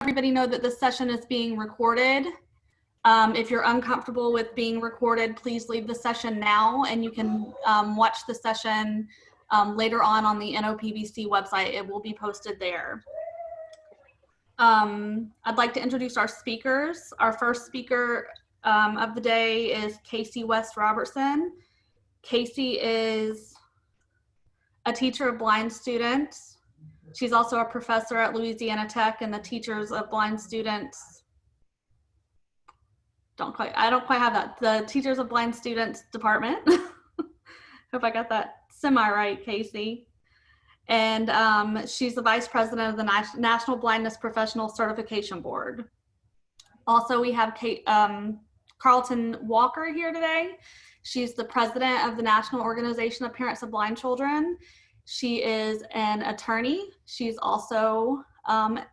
everybody know that this session is being recorded. If you're uncomfortable with being recorded, please leave the session now, and you can watch the session later on the Nopbc website. It will be posted there. I'd like to introduce our speakers. Our first speaker of the day is Casey West Robertson. Casey is a teacher of blind students. She's also a professor at Louisiana Tech and the Teachers of Blind Students. I don't quite have that. The Teachers of Blind Students Department. Hope I got that semi-right, Casey. And she's the Vice President of the National Blindness Professional Certification Board. Also, we have Carlton Walker here today. She's the President of the National Organization of Parents of Blind Children. She is an attorney. She's also a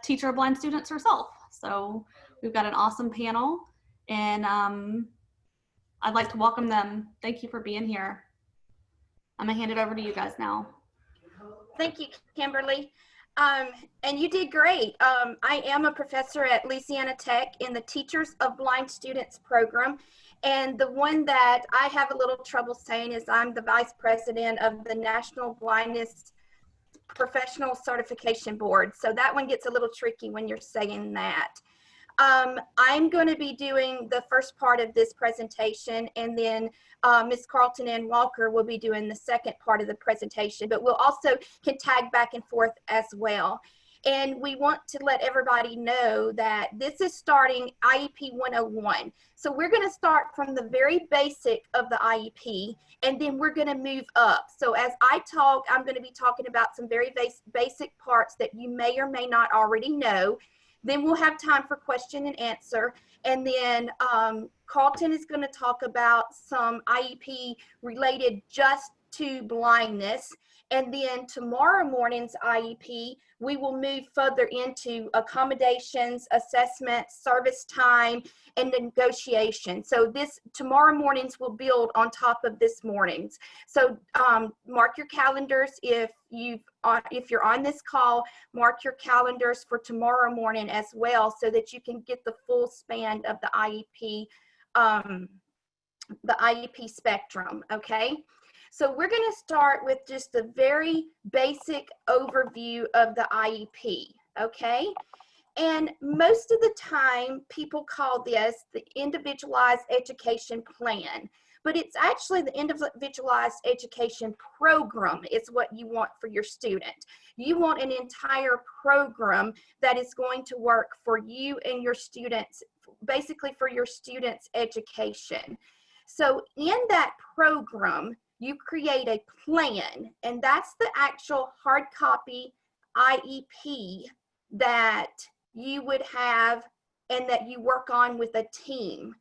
teacher of blind students herself. So we've got an awesome panel, and I'd like to welcome them. Thank you for being here. I'm gonna hand it over to you guys now. Thank you, Kimberly. And you did great. I am a professor at Louisiana Tech in the Teachers of Blind Students program. And the one that I have a little trouble saying is I'm the Vice President of the National Blindness Professional Certification Board. So that one gets a little tricky when you're saying that. I'm going to be doing the first part of this presentation, and then Ms. Carlton Anne Walker will be doing the second part of the presentation, but we'll also can tag back and forth as well. And we want to let everybody know that this is starting IEP 101. So we're going to start from the very basic of the IEP, and then we're going to move up. So as I talk, I'm going to be talking about some very basic parts that you may or may not already know. Then we'll have time for question and answer. And then Carlton is going to talk about some IEP related just to blindness. And then tomorrow morning's IEP, we will move further into accommodations, assessments, service time, and negotiation. So tomorrow mornings will build on top of this morning's. So mark your calendars if you're on this call, mark your calendars for tomorrow morning as well, so that you can get the full span of the IEP spectrum, okay? So we're going to start with just a very basic overview of the IEP, okay? And most of the time, people call this the Individualized Education Plan, but it's actually the Individualized Education Program is what you want for your student. You want an entire program that is going to work for you and your students, basically for your students' education. So in that program, you create a plan, and that's the actual hard copy IEP that you would have and that you work on with a team.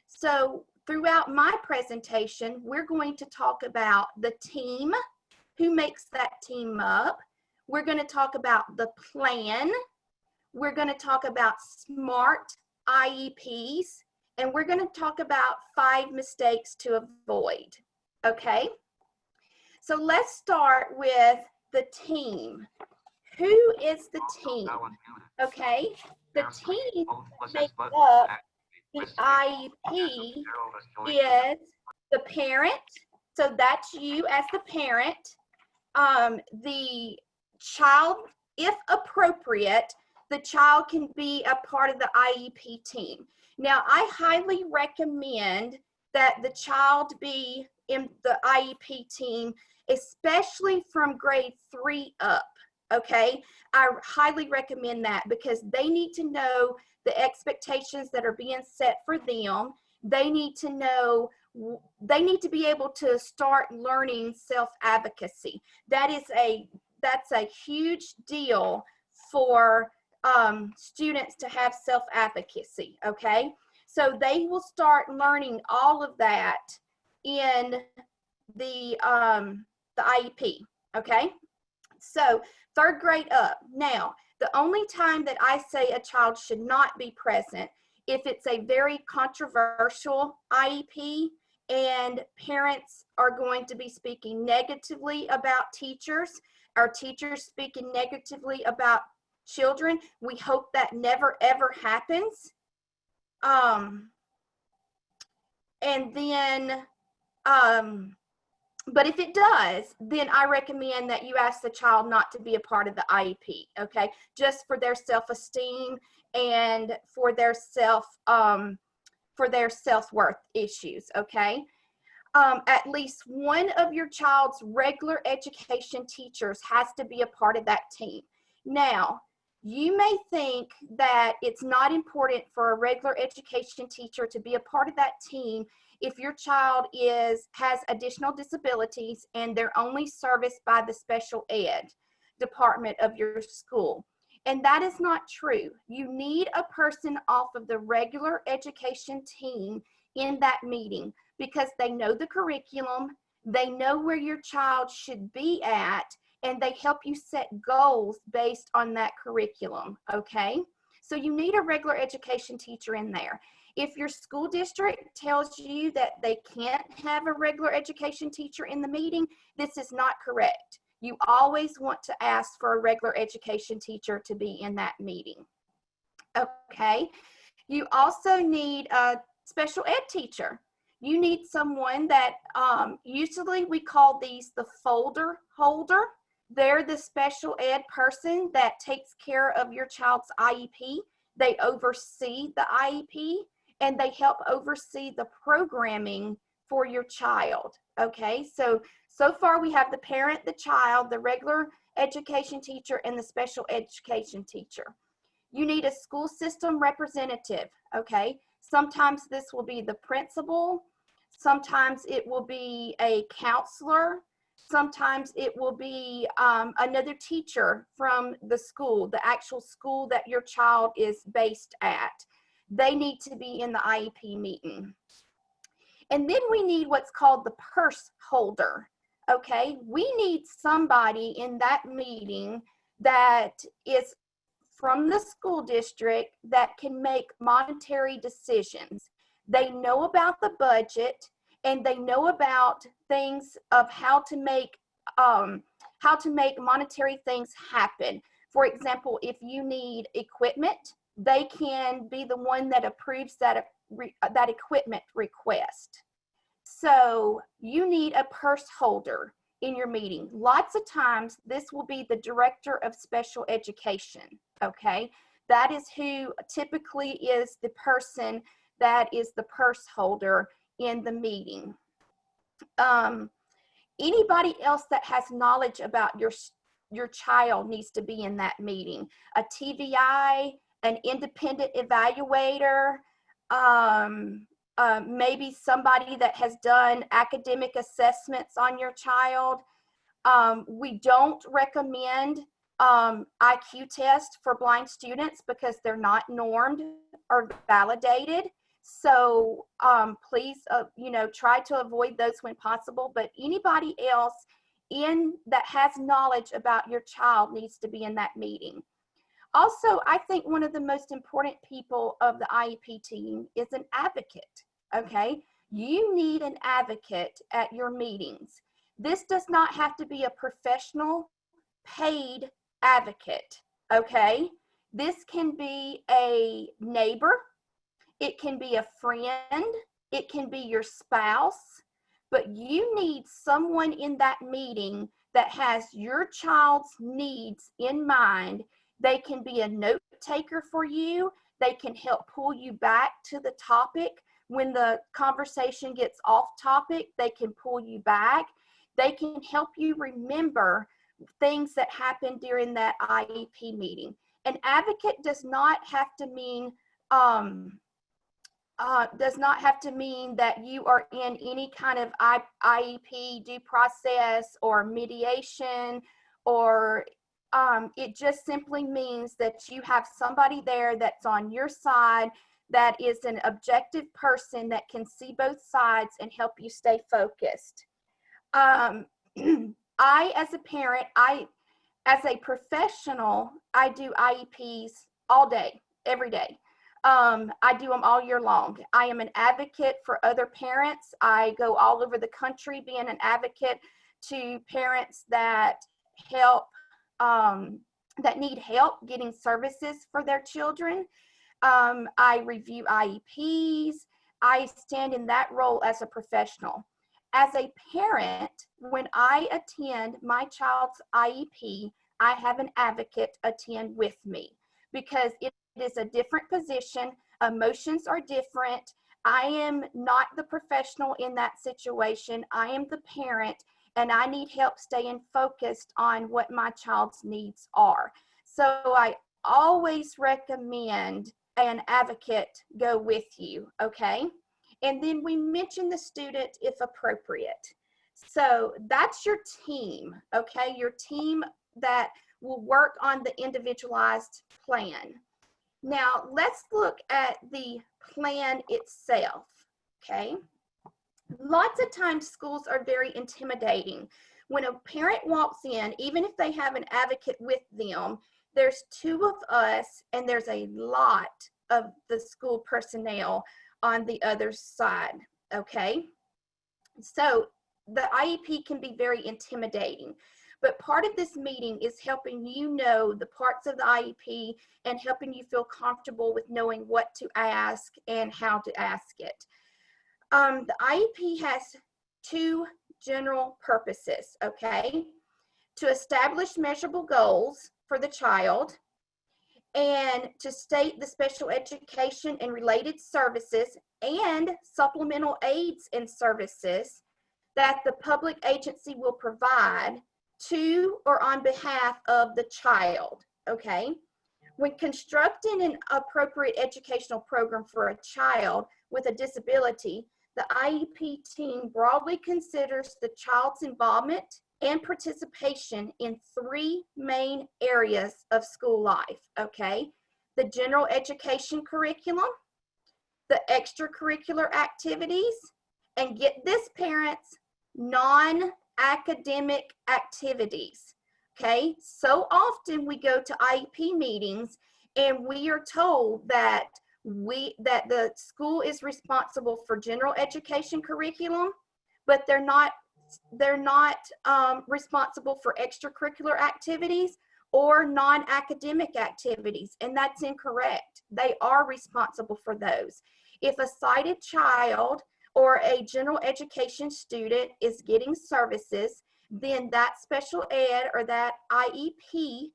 So throughout my presentation, we're going to talk about the team, who makes that team up. We're going to talk about the plan. We're going to talk about SMART IEPs, and we're going to talk about 5 mistakes to avoid. Okay, so let's start with the team. Who is the team? Okay, the team makes up the IEP is the parent, so that's you as the parent, the child, if appropriate, the child can be a part of the IEP team. Now, I highly recommend that the child be in the IEP team, especially from grade 3 up, okay? I highly recommend that because they need to know the expectations that are being set for them. They need to know, they need to be able to start learning self-advocacy. That's a huge deal for students to have self-advocacy, okay? So they will start learning all of that in the IEP, okay? So 3rd grade up. Now, the only time that I say a child should not be present if it's a very controversial IEP and parents are going to be speaking negatively about teachers, or teachers speaking negatively about children. We hope that never ever happens. And then, but if it does, then I recommend that you ask the child not to be a part of the IEP, okay? Just for their self-esteem and for their self-worth issues, okay? At least one of your child's regular education teachers has to be a part of that team. Now, you may think that it's not important for a regular education teacher to be a part of that team if your child has additional disabilities and they're only serviced by the special ed department of your school. And that is not true. You need a person off of the regular education team in that meeting because they know the curriculum, they know where your child should be at, and they help you set goals based on that curriculum, okay? So you need a regular education teacher in there. If your school district tells you that they can't have a regular education teacher in the meeting, this is not correct. You always want to ask for a regular education teacher to be in that meeting, okay? You also need a special ed teacher. You need someone that, usually we call these the folder holder. They're the special ed person that takes care of your child's IEP. They oversee the IEP and they help oversee the programming for your child, okay? So far we have the parent, the child, the regular education teacher, and the special education teacher. You need a school system representative, okay? Sometimes this will be the principal, sometimes it will be a counselor, sometimes it will be another teacher from the school, the actual school that your child is based at. They need to be in the IEP meeting. And then we need what's called the purse holder, okay? We need somebody in that meeting that is from the school district that can make monetary decisions. They know about the budget and they know about things of how to make monetary things happen. For example, if you need equipment, they can be the one that approves that equipment request. So you need a purse holder in your meeting. Lots of times this will be the director of special education, okay? That is who typically is the person that is the purse holder in the meeting. Anybody else that has knowledge about your child needs to be in that meeting. A TVI, an independent evaluator, maybe somebody that has done academic assessments on your child. We don't recommend IQ tests for blind students because they're not normed or validated. So please, try to avoid those when possible. But anybody else that has knowledge about your child needs to be in that meeting. Also, I think one of the most important people of the IEP team is an advocate, okay? You need an advocate at your meetings. This does not have to be a professional, paid advocate, okay? This can be a neighbor, it can be a friend, it can be your spouse, but you need someone in that meeting that has your child's needs in mind. They can be a note taker for you. They can help pull you back to the topic. When the conversation gets off topic, they can pull you back. They can help you remember things that happened during that IEP meeting. An advocate does not have to mean that you are in any kind of IEP due process or mediation, or it just simply means that you have somebody there that's on your side, that is an objective person that can see both sides and help you stay focused. I, as a parent, as a professional, I do IEPs all day, every day. I do them all year long. I am an advocate for other parents. I go all over the country being an advocate to parents that help that need help getting services for their children. I review IEPs. I stand in that role as a professional. As a parent, when I attend my child's IEP, I have an advocate attend with me because it is a different position. Emotions are different. I am not the professional in that situation. I am the parent, and I need help staying focused on what my child's needs are. So I always recommend an advocate go with you, okay? And then we mention the student if appropriate. So that's your team, okay? Your team that will work on the individualized plan. Now, let's look at the plan itself, okay? Lots of times schools are very intimidating. When a parent walks in, even if they have an advocate with them, there's two of us and there's a lot of the school personnel on the other side, okay? So the IEP can be very intimidating, but part of this meeting is helping you know the parts of the IEP and helping you feel comfortable with knowing what to ask and how to ask it. The IEP has two general purposes, okay? To establish measurable goals for the child and to state the special education and related services and supplemental aids and services that the public agency will provide to or on behalf of the child, okay? When constructing an appropriate educational program for a child with a disability, the IEP team broadly considers the child's involvement and participation in three main areas of school life, okay? The general education curriculum, the extracurricular activities, and get this, parents, non-academic activities, okay? So often we go to IEP meetings and we are told that the school is responsible for general education curriculum, but they're not responsible for extracurricular activities or non-academic activities, and that's incorrect. They are responsible for those. If a sighted child or a general education student is getting services, then that special ed or that IEP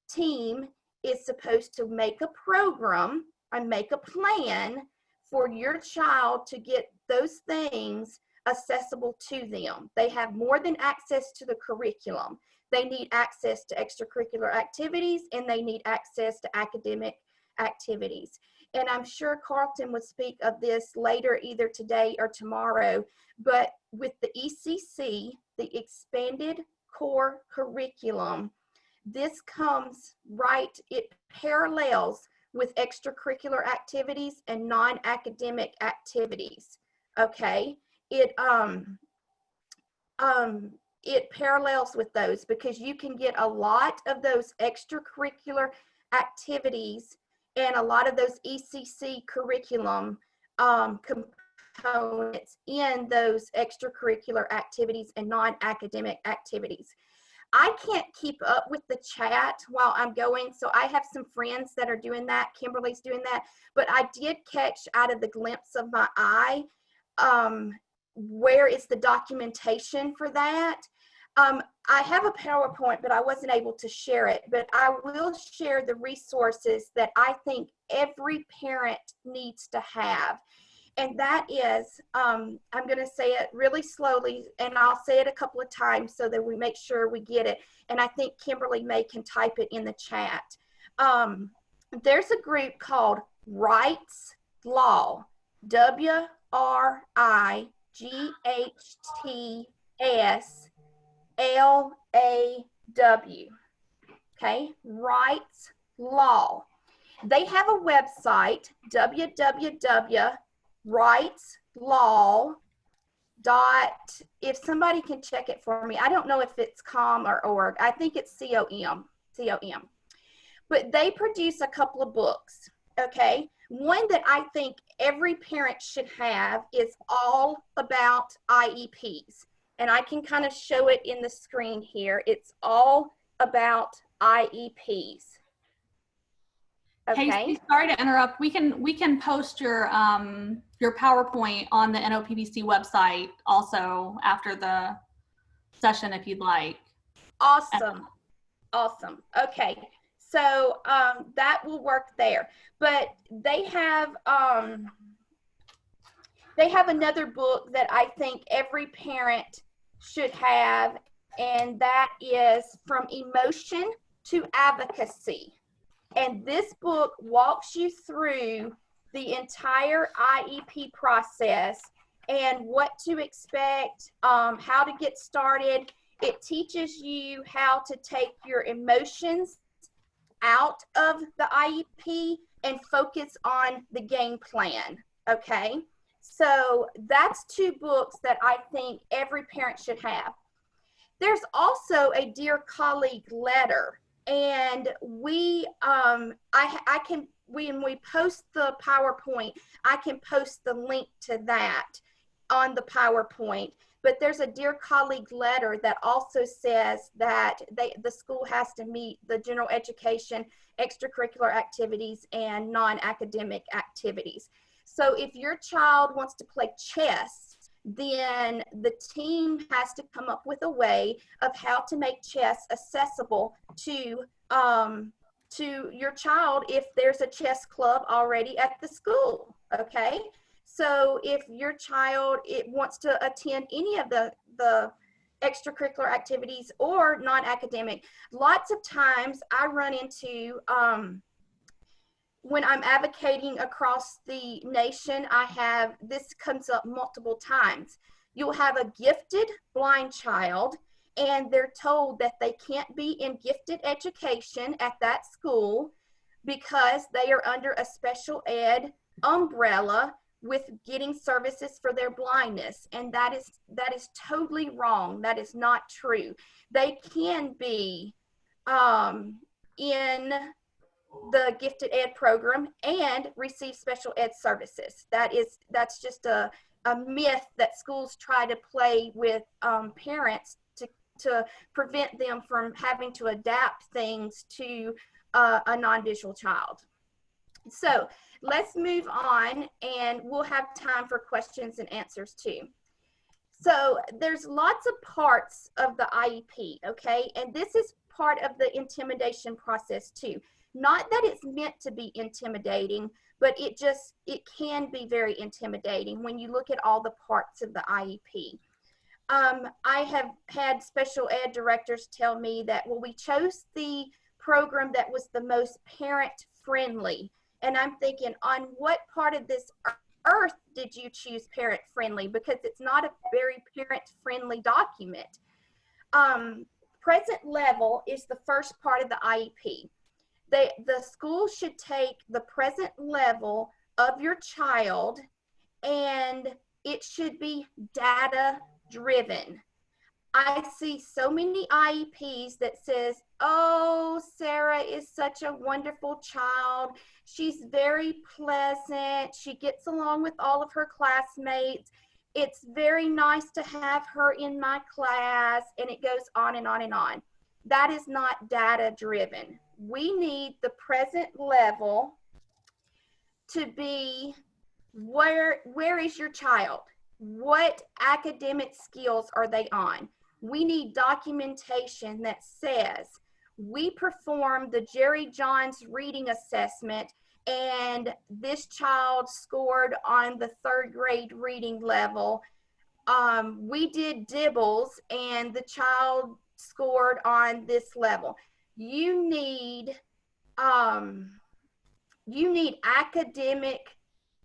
team is supposed to make a program and make a plan for your child to get those things accessible to them. They have more than access to the curriculum. They need access to extracurricular activities and they need access to academic activities. And I'm sure Carlton would speak of this later, either today or tomorrow, but with the ECC, the Expanded Core Curriculum, this comes right, it parallels with extracurricular activities and non-academic activities, okay? It parallels with those because you can get a lot of those extracurricular activities and a lot of those ECC curriculum components in those extracurricular activities and non-academic activities. I can't keep up with the chat while I'm going, so I have some friends that are doing that. Kimberly's doing that, but I did catch out of the glimpse of my eye where is the documentation for that. I have a PowerPoint, but I wasn't able to share it, but I will share the resources that I think every parent needs to have. And that is, I'm going to say it really slowly, and I'll say it a couple of times so that we make sure we get it. And I think Kimberly May can type it in the chat. There's a group called Wright's Law, WRIGHTSLAW, okay, Wright's Law. They have a website, www.wrightslaw. If somebody can check it for me, I don't know if it's com or org. I think it's com. But they produce a couple of books, okay? One that I think every parent should have is all about IEPs. And I can kind of show it in the screen here. It's all about IEPs. Okay. Casey, sorry to interrupt. We can post your PowerPoint on the NOPBC website also after the session if you'd like. Awesome. Awesome. Okay. So that will work there. But they have another book that I think every parent should have, and that is From Emotion to Advocacy. And this book walks you through the entire IEP process and what to expect, how to get started. It teaches you how to take your emotions out of the IEP and focus on the game plan, okay? So that's two books that I think every parent should have. There's also a Dear Colleague letter, and when we post the PowerPoint, I can post the link to that on the PowerPoint. But there's a Dear Colleague letter that also says that the school has to meet the general education, extracurricular activities, and non-academic activities. So if your child wants to play chess, then the team has to come up with a way of how to make chess accessible to your child if there's a chess club already at the school, okay? So if your child wants to attend any of the extracurricular activities or non-academic, lots of times I run into, when I'm advocating across the nation, this comes up multiple times. You'll have a gifted blind child and they're told that they can't be in gifted education at that school because they are under a special ed umbrella with getting services for their blindness. And that is totally wrong. That is not true. They can be in the gifted ed program and receive special ed services. That's just a myth that schools try to play with parents to prevent them from having to adapt things to a non-visual child. So let's move on, and we'll have time for questions and answers too. So there's lots of parts of the IEP, okay? And this is part of the intimidation process too. Not that it's meant to be intimidating, but it can be very intimidating when you look at all the parts of the IEP. I have had special ed directors tell me that, well, we chose the program that was the most parent friendly. And I'm thinking, on what part of this earth did you choose parent friendly? Because it's not a very parent friendly document. Present level is the first part of the IEP. The school should take the present level of your child and it should be data driven. I see so many IEPs that says, oh, Sarah is such a wonderful child. She's very pleasant. She gets along with all of her classmates. It's very nice to have her in my class, and it goes on and on and on. That is not data driven. We need the present level to be where is your child? What academic skills are they on? We need documentation that says we performed the Jerry Johns reading assessment and this child scored on the 3rd grade reading level. We did dibbles and the child scored on this level. You need academic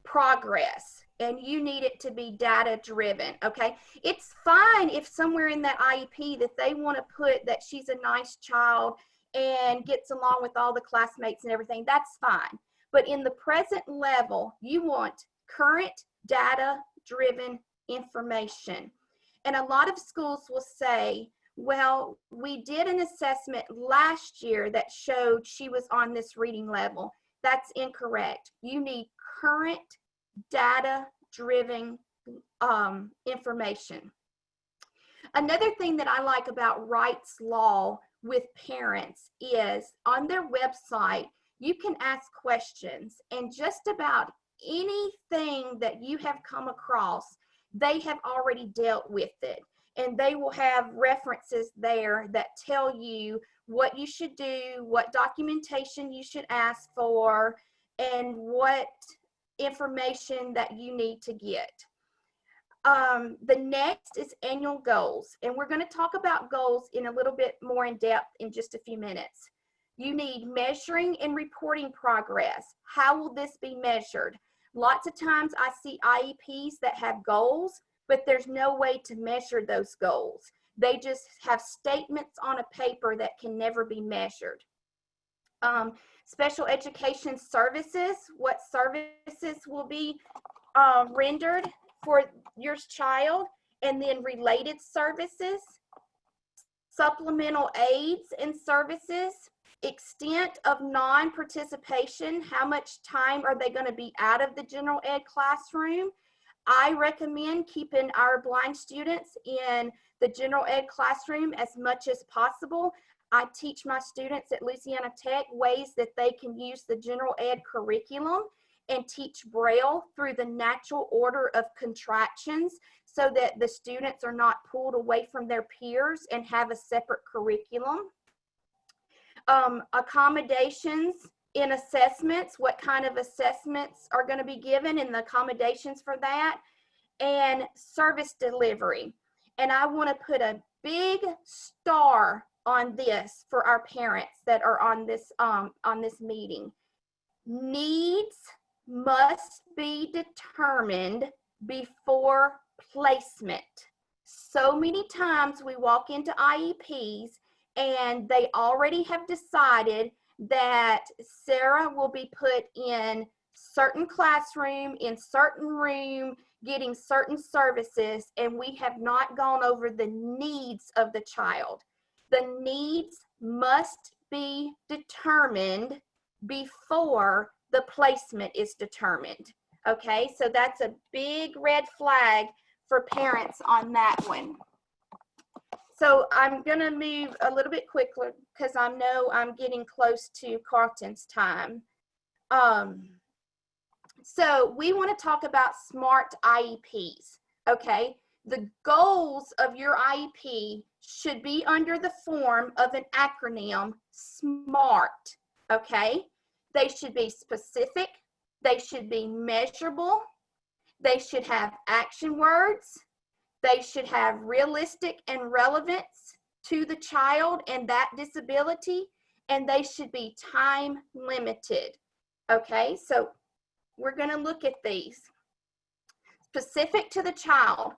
progress, and you need it to be data driven, okay? It's fine if somewhere in that IEP that they want to put that she's a nice child and gets along with all the classmates and everything, that's fine. But in the present level, you want current data driven information. And a lot of schools will say, well, we did an assessment last year that showed she was on this reading level. That's incorrect. You need current data-driven information. Another thing that I like about Wright's Law with parents is on their website, you can ask questions, and just about anything that you have come across, they have already dealt with it. And they will have references there that tell you what you should do, what documentation you should ask for, and what information that you need to get. The next is annual goals, and we're going to talk about goals in a little bit more in depth in just a few minutes. You need measuring and reporting progress. How will this be measured? Lots of times I see IEPs that have goals, but there's no way to measure those goals. They just have statements on a paper that can never be measured. Special education services, what services will be rendered for your child, and then related services, supplemental aids and services, extent of non-participation, how much time are they going to be out of the general ed classroom. I recommend keeping our blind students in the general ed classroom as much as possible. I teach my students at Louisiana Tech ways that they can use the general ed curriculum and teach Braille through the natural order of contractions so that the students are not pulled away from their peers and have a separate curriculum. Accommodations in assessments, what kind of assessments are going to be given and the accommodations for that, and service delivery. And I want to put a big star on this for our parents that are on this meeting. Needs must be determined before placement. So many times we walk into IEPs and they already have decided that Sarah will be put in certain classroom, in certain room, getting certain services, and we have not gone over the needs of the child. The needs must be determined before the placement is determined. Okay, so that's a big red flag for parents on that one. So I'm going to move a little bit quicker because I know I'm getting close to Carlton's time. So we want to talk about SMART IEPs, okay? The goals of your IEP should be under the form of an acronym, SMART, okay? They should be specific, they should be measurable, they should have action words, they should have realistic and relevance to the child and that disability, and they should be time limited, okay? So we're going to look at these. Specific to the child,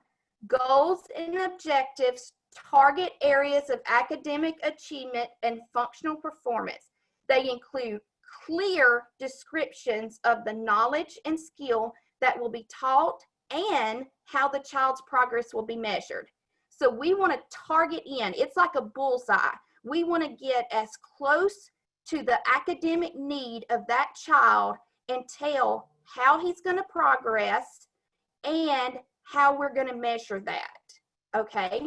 goals and objectives target areas of academic achievement and functional performance. They include clear descriptions of the knowledge and skill that will be taught and how the child's progress will be measured. So we want to target in. It's like a bullseye. We want to get as close to the academic need of that child and tell how he's going to progress and how we're going to measure that, okay?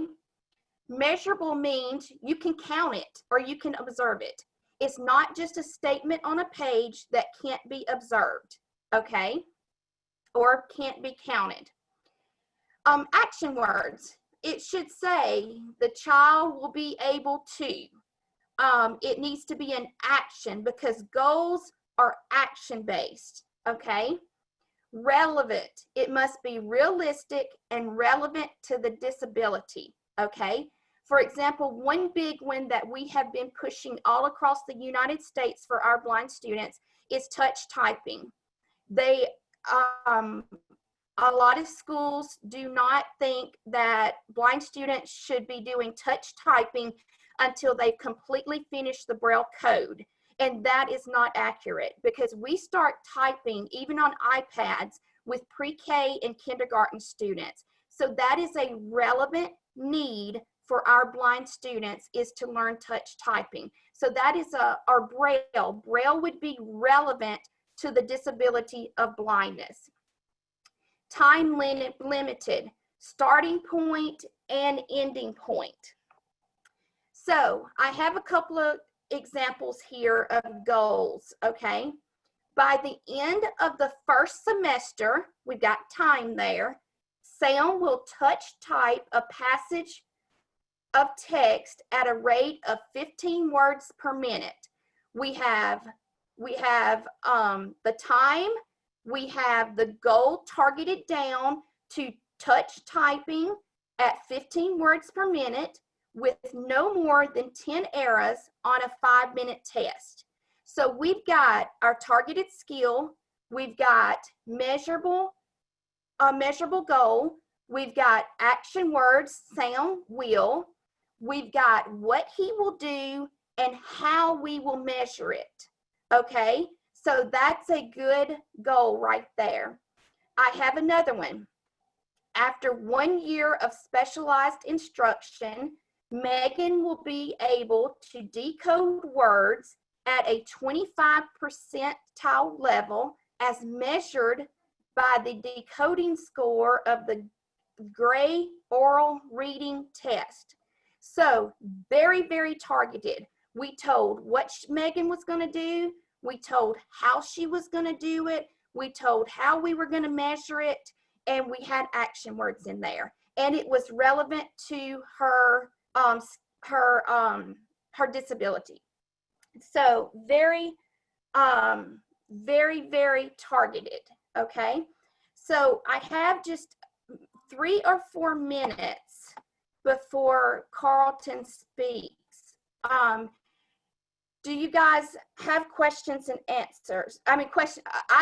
Measurable means you can count it or you can observe it. It's not just a statement on a page that can't be observed, okay? Or can't be counted. Action words. It should say the child will be able to. It needs to be an action because goals are action-based, okay? Relevant. It must be realistic and relevant to the disability, okay? For example, one big one that we have been pushing all across the United States for our blind students is touch typing. They, a lot of schools do not think that blind students should be doing touch typing until they've completely finished the Braille code. And that is not accurate because we start typing even on iPads with pre-K and kindergarten students. So that is a relevant need for our blind students, is to learn touch typing. So that is our Braille. Braille would be relevant to the disability of blindness. Time limited, starting point and ending point. So I have a couple of examples here of goals, okay? By the end of the first semester, we've got time there, Sam will touch type a passage of text at a rate of 15 words per minute. We have the time, we have the goal targeted down to touch typing at 15 words per minute with no more than 10 errors on a 5-minute test. So we've got our targeted skill, we've got a measurable goal, we've got action words, Sam will, we've got what he will do and how we will measure it, okay? So that's a good goal right there. I have another one. After 1 year of specialized instruction, Megan will be able to decode words at a 25 percentile level as measured by the decoding score of the Gray oral reading test. So very, very targeted. We told what Megan was going to do. We told how she was going to do it. We told how we were going to measure it. And we had action words in there. And it was relevant to her disability. So very, very targeted, okay? So I have just 3 or 4 minutes before Carlton speaks. Do you guys have questions and answers? I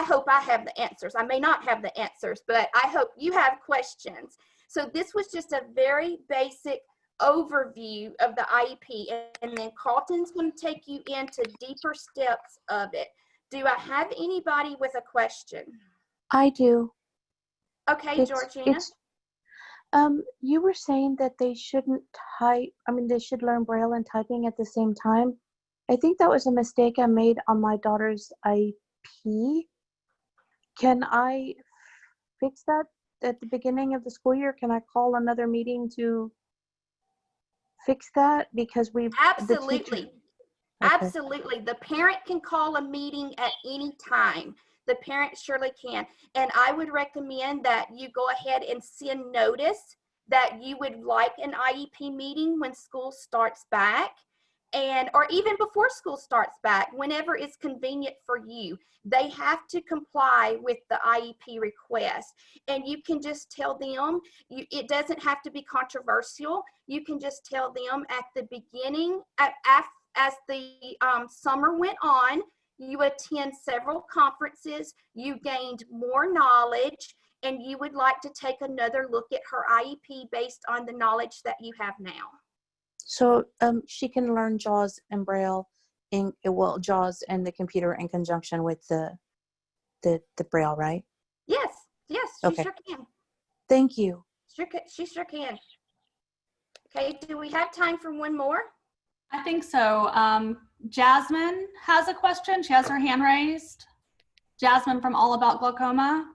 hope I have the answers. I may not have the answers, but I hope you have questions. So this was just a very basic overview of the IEP, and then Carlton's going to take you into deeper steps of it. Do I have anybody with a question? I do. Okay, Georgina. You were saying that they shouldn't type, they should learn Braille and typing at the same time. I think that was a mistake I made on my daughter's IEP. Can I fix that at the beginning of the school year? Can I call another meeting to fix that? Because Absolutely. Okay. Absolutely. The parent can call a meeting at any time. The parent surely can. And I would recommend that you go ahead and send notice that you would like an IEP meeting when school starts back, or even before school starts back, whenever it's convenient for you. They have to comply with the IEP request. And you can just tell them, it doesn't have to be controversial. You can just tell them at the beginning, as the summer went on, you attend several conferences, you gained more knowledge, and you would like to take another look at her IEP based on the knowledge that you have now. So she can learn JAWS and Braille, JAWS and the computer in conjunction with the Braille, right? Yes, she okay. Sure can. Thank you. She sure can. Okay, do we have time for one more? I think so. Jasmine has a question. She has her hand raised. Jasmine from All About Glaucoma.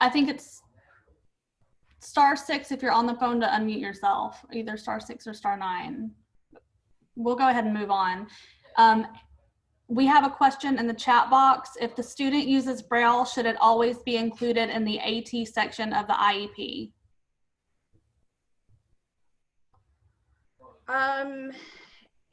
I think it's *6 if you're on the phone to unmute yourself, either *6 or *9. We'll go ahead and move on. We have a question in the chat box. If the student uses Braille, should it always be included in the AT section of the IEP?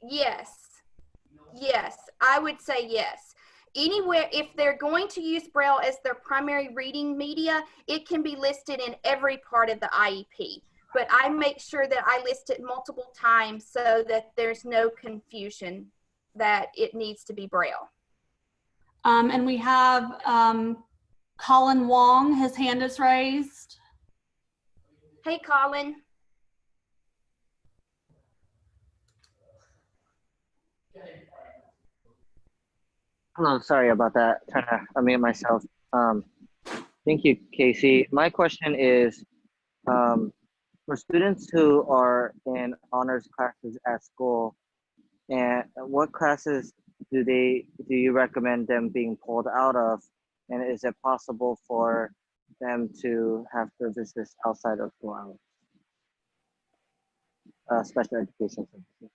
Yes, I would say yes. Anywhere, if they're going to use Braille as their primary reading media, it can be listed in every part of the IEP. But I make sure that I list it multiple times so that there's no confusion that it needs to be Braille. And we have Colin Wong, his hand is raised. Hey, Colin. Hello, sorry about that. Trying to unmute myself. Thank you, Casey. My question is, for students who are in honors classes at school, and what classes do you recommend them being pulled out of, And is it possible for them to have services outside of school hours, special education services?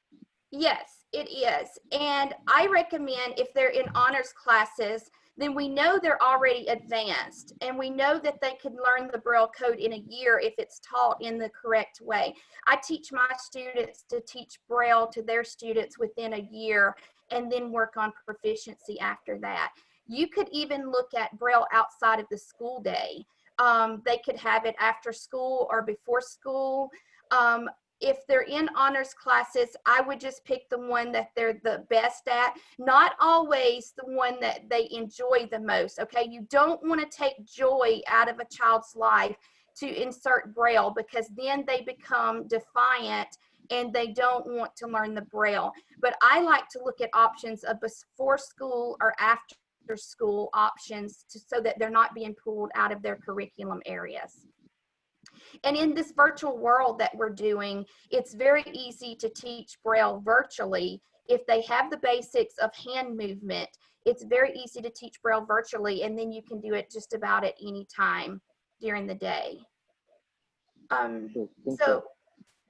Yes, it is. And I recommend if they're in honors classes, then we know they're already advanced and we know that they can learn the Braille code in a year if it's taught in the correct way. I teach my students to teach Braille to their students within a year and then work on proficiency after that. You could even look at Braille outside of the school day. They could have it after school or before school. If they're in honors classes, I would just pick the one that they're the best at, not always the one that they enjoy the most, okay? You don't want to take joy out of a child's life to insert Braille, because then they become defiant and they don't want to learn the Braille. But I like to look at options of before school or after school options so that they're not being pulled out of their curriculum areas. And in this virtual world that we're doing, it's very easy to teach Braille virtually. If they have the basics of hand movement, it's very easy to teach Braille virtually, and then you can do it just about at any time during the day.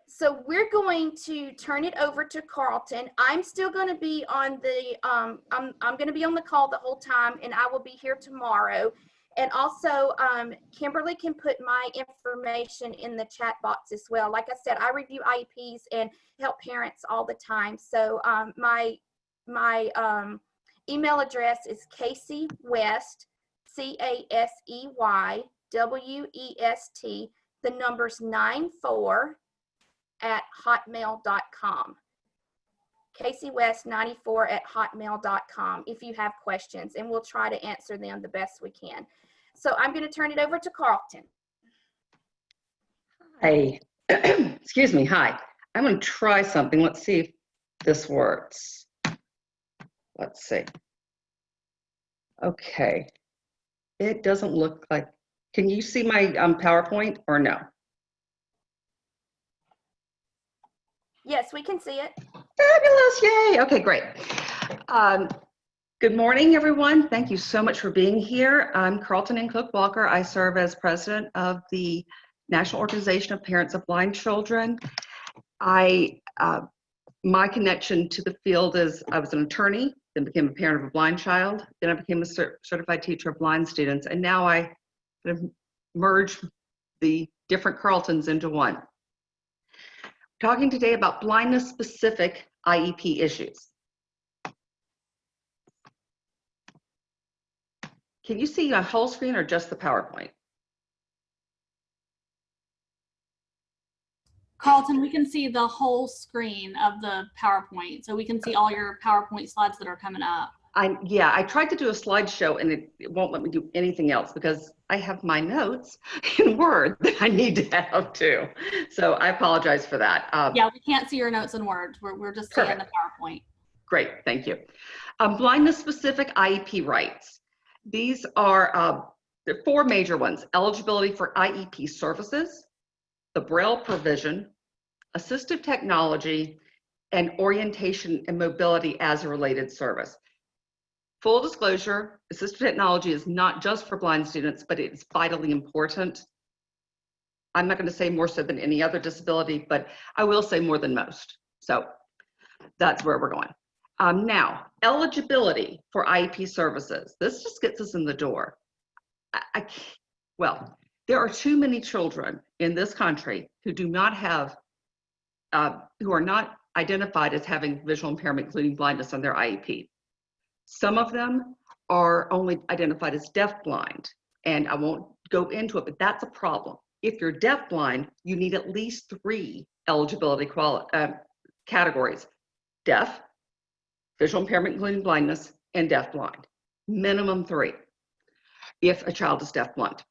So we're going to turn it over to Carlton. I'm still going to be on the, I'm going to be on the call the whole time, and I will be here tomorrow. And also, Kimberly can put my information in the chat box as well. Like I said, I review IEPs and help parents all the time. So my email address is Casey West, CASEYWEST, the numbers 94 @hotmail.com. CaseyWest94 @hotmail.com if you have questions, and we'll try to answer them the best we can. So I'm going to turn it over to Carlton. Hi. Excuse me. Hi. I'm going to try something. Let's see if this works. Let's see. Okay. It doesn't look like. Can you see my PowerPoint or no? Yes, we can see it. Fabulous. Yay. Okay, great. Good morning, everyone. Thank you so much for being here. I'm Carlton Anne Cook Walker. I serve as president of the National Organization of Parents of Blind Children. My connection to the field is I was an attorney, then became a parent of a blind child, then I became a certified teacher of blind students, and now I have merged the different Carltons into one. Talking today about blindness-specific IEP issues. Can you see a whole screen or just the PowerPoint? Carlton, we can see the whole screen of the PowerPoint, so we can see all your PowerPoint slides that are coming up. Yeah, I tried to do a slideshow and it won't let me do anything else because I have my notes in Word that I need to have too. So I apologize for that. Yeah, we can't see your notes in Word. We're just seeing the PowerPoint. Great, thank you. Blindness-specific IEP rights. These are the four major ones: eligibility for IEP services, the Braille provision, assistive technology, and orientation and mobility as a related service. Full disclosure, assistive technology is not just for blind students, but it's vitally important. I'm not going to say more so than any other disability, but I will say more than most. So that's where we're going. Now, eligibility for IEP services. This just gets us in the door. Well, there are too many children in this country who do not have, who are not identified as having visual impairment, including blindness, on their IEP. Some of them are only identified as deafblind, and I won't go into it, but that's a problem. If you're deafblind, you need at least 3 eligibility categories: deaf, visual impairment including blindness, and deafblind. Minimum 3 if a child is deafblind.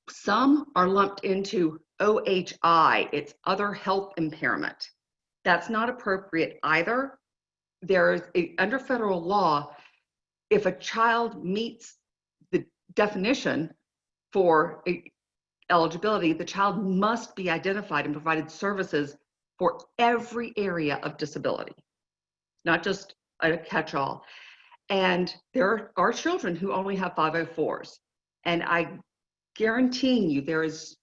Some are lumped into OHI, it's other health impairment. That's not appropriate either. Under federal law, if a child meets the definition for eligibility, the child must be identified and provided services for every area of disability, not just a catch-all. And there are children who only have 504s. And I guarantee you there is,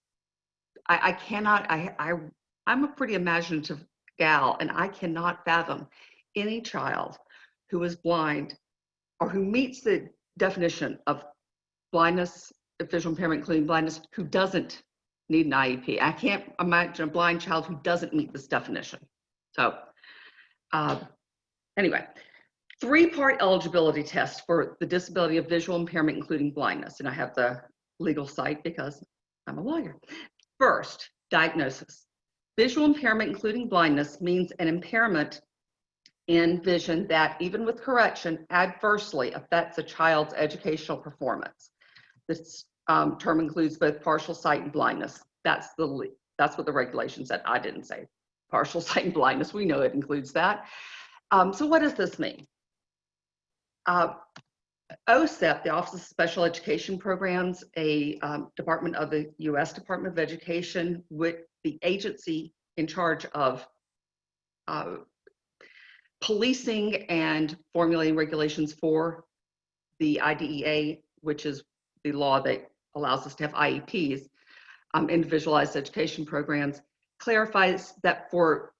I cannot, I'm a pretty imaginative gal, and I cannot fathom any child who is blind or who meets the definition of blindness, visual impairment, including blindness, who doesn't need an IEP. I can't imagine a blind child who doesn't meet this definition. So anyway, 3-part eligibility test for the disability of visual impairment, including blindness. And I have the legal site because I'm a lawyer. First, diagnosis. Visual impairment, including blindness, means an impairment in vision that, even with correction, adversely affects a child's educational performance. This term includes both partial sight and blindness. That's what the regulation said. I didn't say partial sight and blindness. We know it includes that. So what does this mean? OSEP, the Office of Special Education Programs, a department of the U.S. Department of Education, with the agency in charge of policing and formulating regulations for the IDEA, which is the law that allows us to have IEPs, individualized education programs, clarifies that for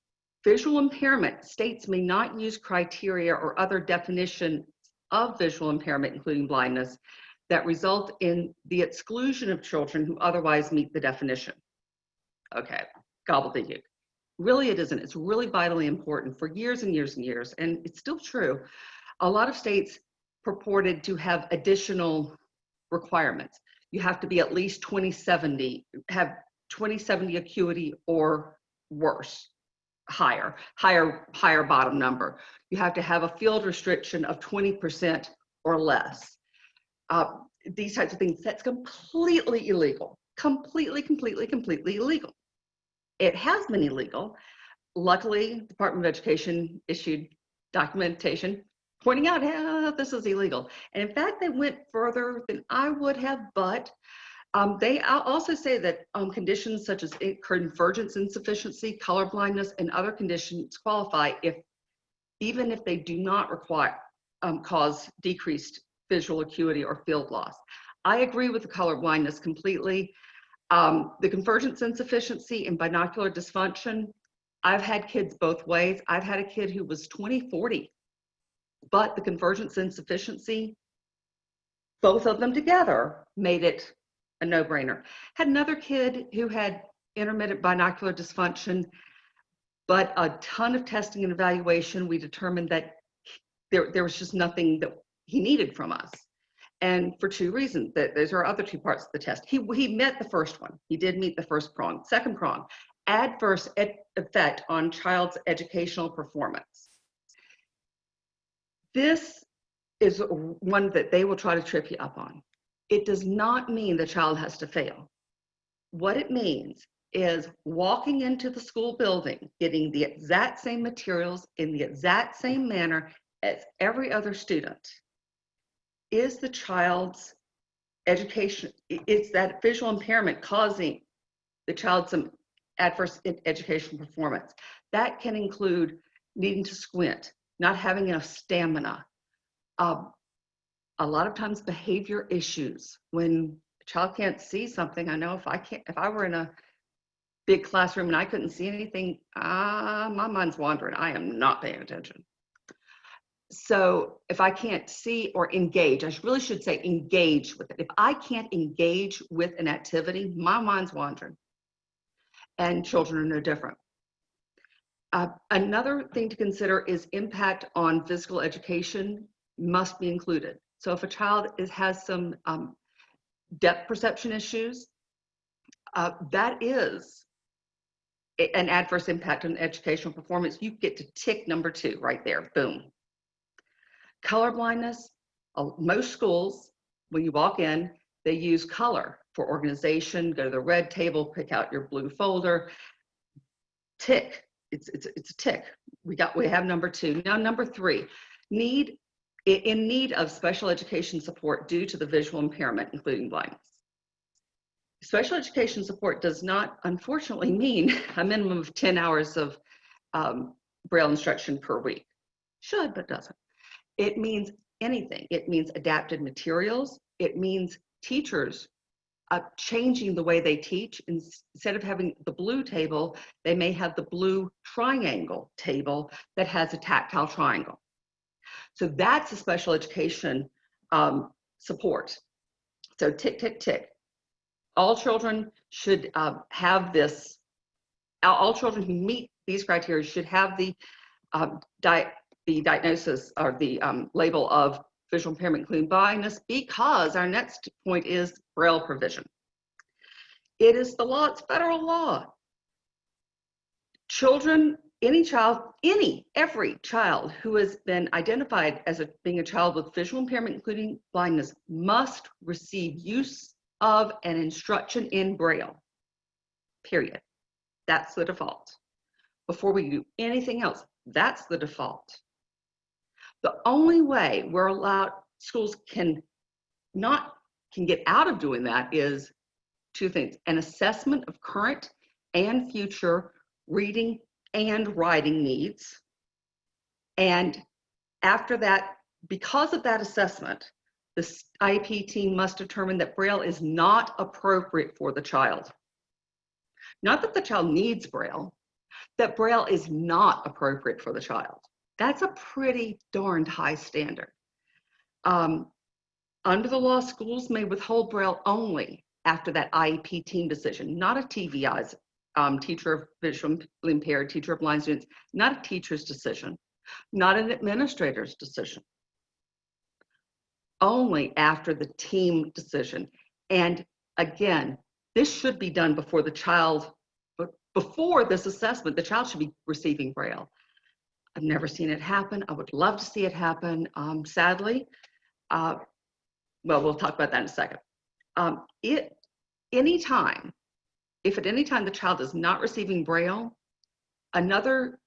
visual impairment, states may not use criteria or other definition of visual impairment, including blindness, that result in the exclusion of children who otherwise meet the definition. Okay, gobbledygook. Really, it isn't. It's really vitally important. For years and years and years, and it's still true, a lot of states purported to have additional requirements. You have to be at least 20/70, have 20/70 acuity or worse, higher bottom number. You have to have a field restriction of 20% or less. These types of things, that's completely illegal. Completely illegal. It has been illegal. Luckily, the Department of Education issued documentation pointing out, hey, this is illegal. And in fact, they went further than I would have, but they also say that conditions such as convergence insufficiency, colorblindness, and other conditions qualify even if they do not cause decreased visual acuity or field loss. I agree with the colorblindness completely. The convergence insufficiency and binocular dysfunction, I've had kids both ways. I've had a kid who was 20/40, but the convergence insufficiency, both of them together made it a no-brainer. Had another kid who had intermittent binocular dysfunction, but a ton of testing and evaluation, we determined that there was just nothing that he needed from us. And for 2 reasons, that those are other 2 parts of the test. He met the first one. He did meet the first prong. Second prong, adverse effect on child's educational performance. This is one that they will try to trip you up on. It does not mean the child has to fail. What it means is walking into the school building, getting the exact same materials in the exact same manner as every other student. Is the child's education, is that visual impairment causing the child some adverse educational performance? That can include needing to squint, not having enough stamina. A lot of times behavior issues. When a child can't see something, I know if I were in a big classroom and I couldn't see anything, my mind's wandering. I am not paying attention. So if I can't see or engage, I really should say engage with it. If I can't engage with an activity, my mind's wandering. And children are no different. Another thing to consider is impact on physical education must be included. So if a child has some depth perception issues, that is an adverse impact on educational performance. You get to tick number 2 right there, boom. Color blindness, most schools, when you walk in, they use color for organization. Go to the red table, pick out your blue folder, tick. It's a tick. We have number 2. Now number 3, in need of special education support due to the visual impairment, including blindness. Special education support does not, unfortunately, mean a minimum of 10 hours of Braille instruction per week. Should, but doesn't. It means anything. It means adapted materials. It means teachers changing the way they teach. Instead of having the blue table, they may have the blue triangle table that has a tactile triangle. So that's a special education support. So tick, tick, tick. All children should have this. All children who meet these criteria should have the diagnosis or the label of visual impairment, including blindness, because our next point is Braille provision. It is the law, it's federal law. Children, every child who has been identified as being a child with visual impairment, including blindness, must receive use of and instruction in Braille, period. That's the default. Before we do anything else, that's the default. The only way schools can get out of doing that is two things: an assessment of current and future reading and writing needs. And after that, because of that assessment, the IEP team must determine that Braille is not appropriate for the child. Not that the child needs Braille, that Braille is not appropriate for the child. That's a pretty darned high standard. Under the law, schools may withhold Braille only after that IEP team decision, not a TVI's, teacher of visually impaired, teacher of blind students, not a teacher's decision, not an administrator's decision. Only after the team decision. And again, this should be done before the child, before this assessment, the child should be receiving Braille. I've never seen it happen. I would love to see it happen. Sadly, well, we'll talk about that in a second. If at any time the child is not receiving Braille, another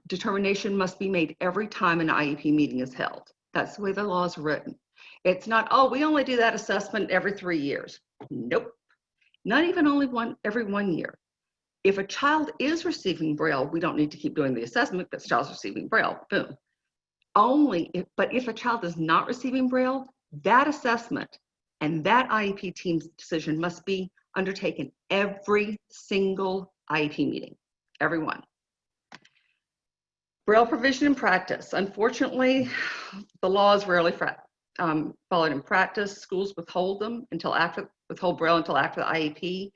determination must be made every time an IEP meeting is held. That's the way the law is written. It's not, oh, we only do that assessment every 3 years. Nope, not even every 1 year. If a child is receiving Braille, we don't need to keep doing the assessment because the child's receiving Braille, boom. But if a child is not receiving Braille, that assessment and that IEP team's decision must be undertaken every single IEP meeting, every one. Braille provision in practice. Unfortunately, the law is rarely followed in practice. Schools withhold Braille until after the IEP.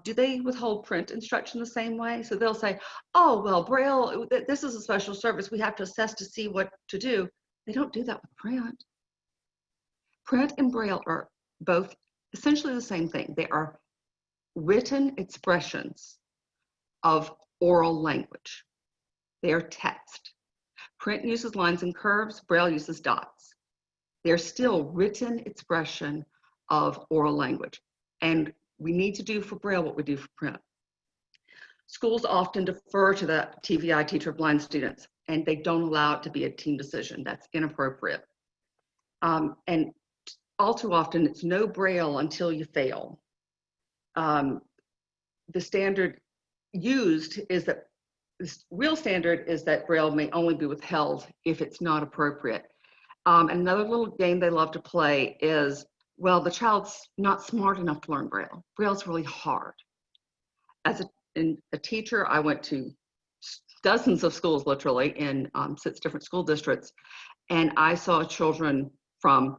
Do they withhold print instruction the same way? So they'll say, oh, well, Braille, this is a special service. We have to assess to see what to do. They don't do that with print. Print and Braille are both essentially the same thing. They are written expressions of oral language. They are text. Print uses lines and curves. Braille uses dots. They're still written expression of oral language. And we need to do for Braille what we do for print. Schools often defer to the TVI, teacher of blind students, and they don't allow it to be a team decision. That's inappropriate. And all too often, it's no Braille until you fail. The standard used is that, this real standard is that Braille may only be withheld if it's not appropriate. Another little game they love to play is, well, the child's not smart enough to learn Braille. Braille's really hard. As a teacher, I went to dozens of schools, literally, in 6 different school districts, and I saw children from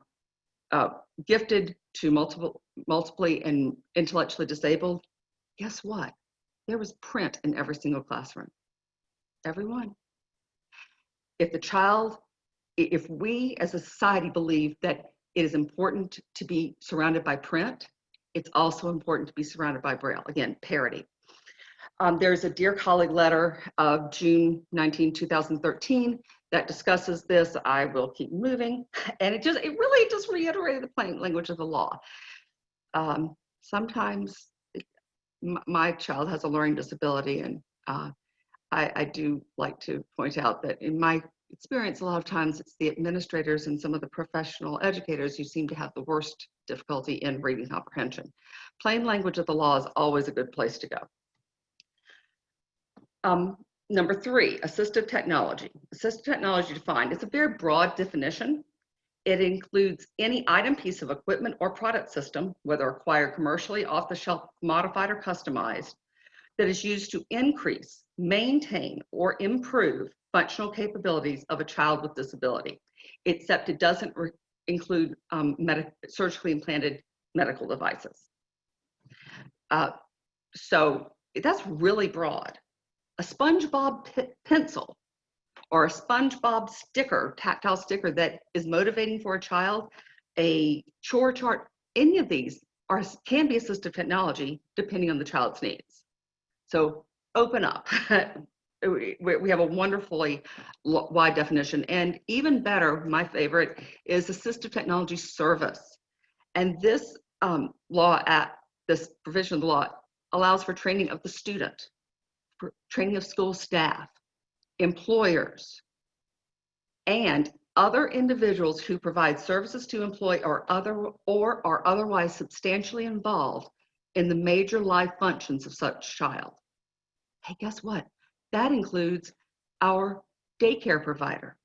gifted to multiply and intellectually disabled. Guess what? There was print in every single classroom. Everyone. If we as a society believe that it is important to be surrounded by print, it's also important to be surrounded by Braille. Again, parity. There's a Dear Colleague letter of June 19, 2013 that discusses this. I will keep moving. And it really just reiterated the plain language of the law. Sometimes my child has a learning disability, and I do like to point out that in my experience, a lot of times it's the administrators and some of the professional educators who seem to have the worst difficulty in reading comprehension. Plain language of the law is always a good place to go. Number 3, assistive technology. Assistive technology defined. It's a very broad definition. It includes any item, piece of equipment, or product system, whether acquired commercially, off the shelf, modified, or customized, that is used to increase, maintain, or improve functional capabilities of a child with disability, except it doesn't include surgically implanted medical devices. So that's really broad. A SpongeBob pencil or a SpongeBob sticker, tactile sticker that is motivating for a child, a chore chart, any of these can be assistive technology depending on the child's needs. So open up. We have a wonderfully wide definition, and even better, my favorite, is assistive technology service. And this this provision of the law allows for training of the student, for training of school staff, employers, and other individuals who provide services to employ or are otherwise substantially involved in the major life functions of such child. Hey, guess what? That includes our daycare provider.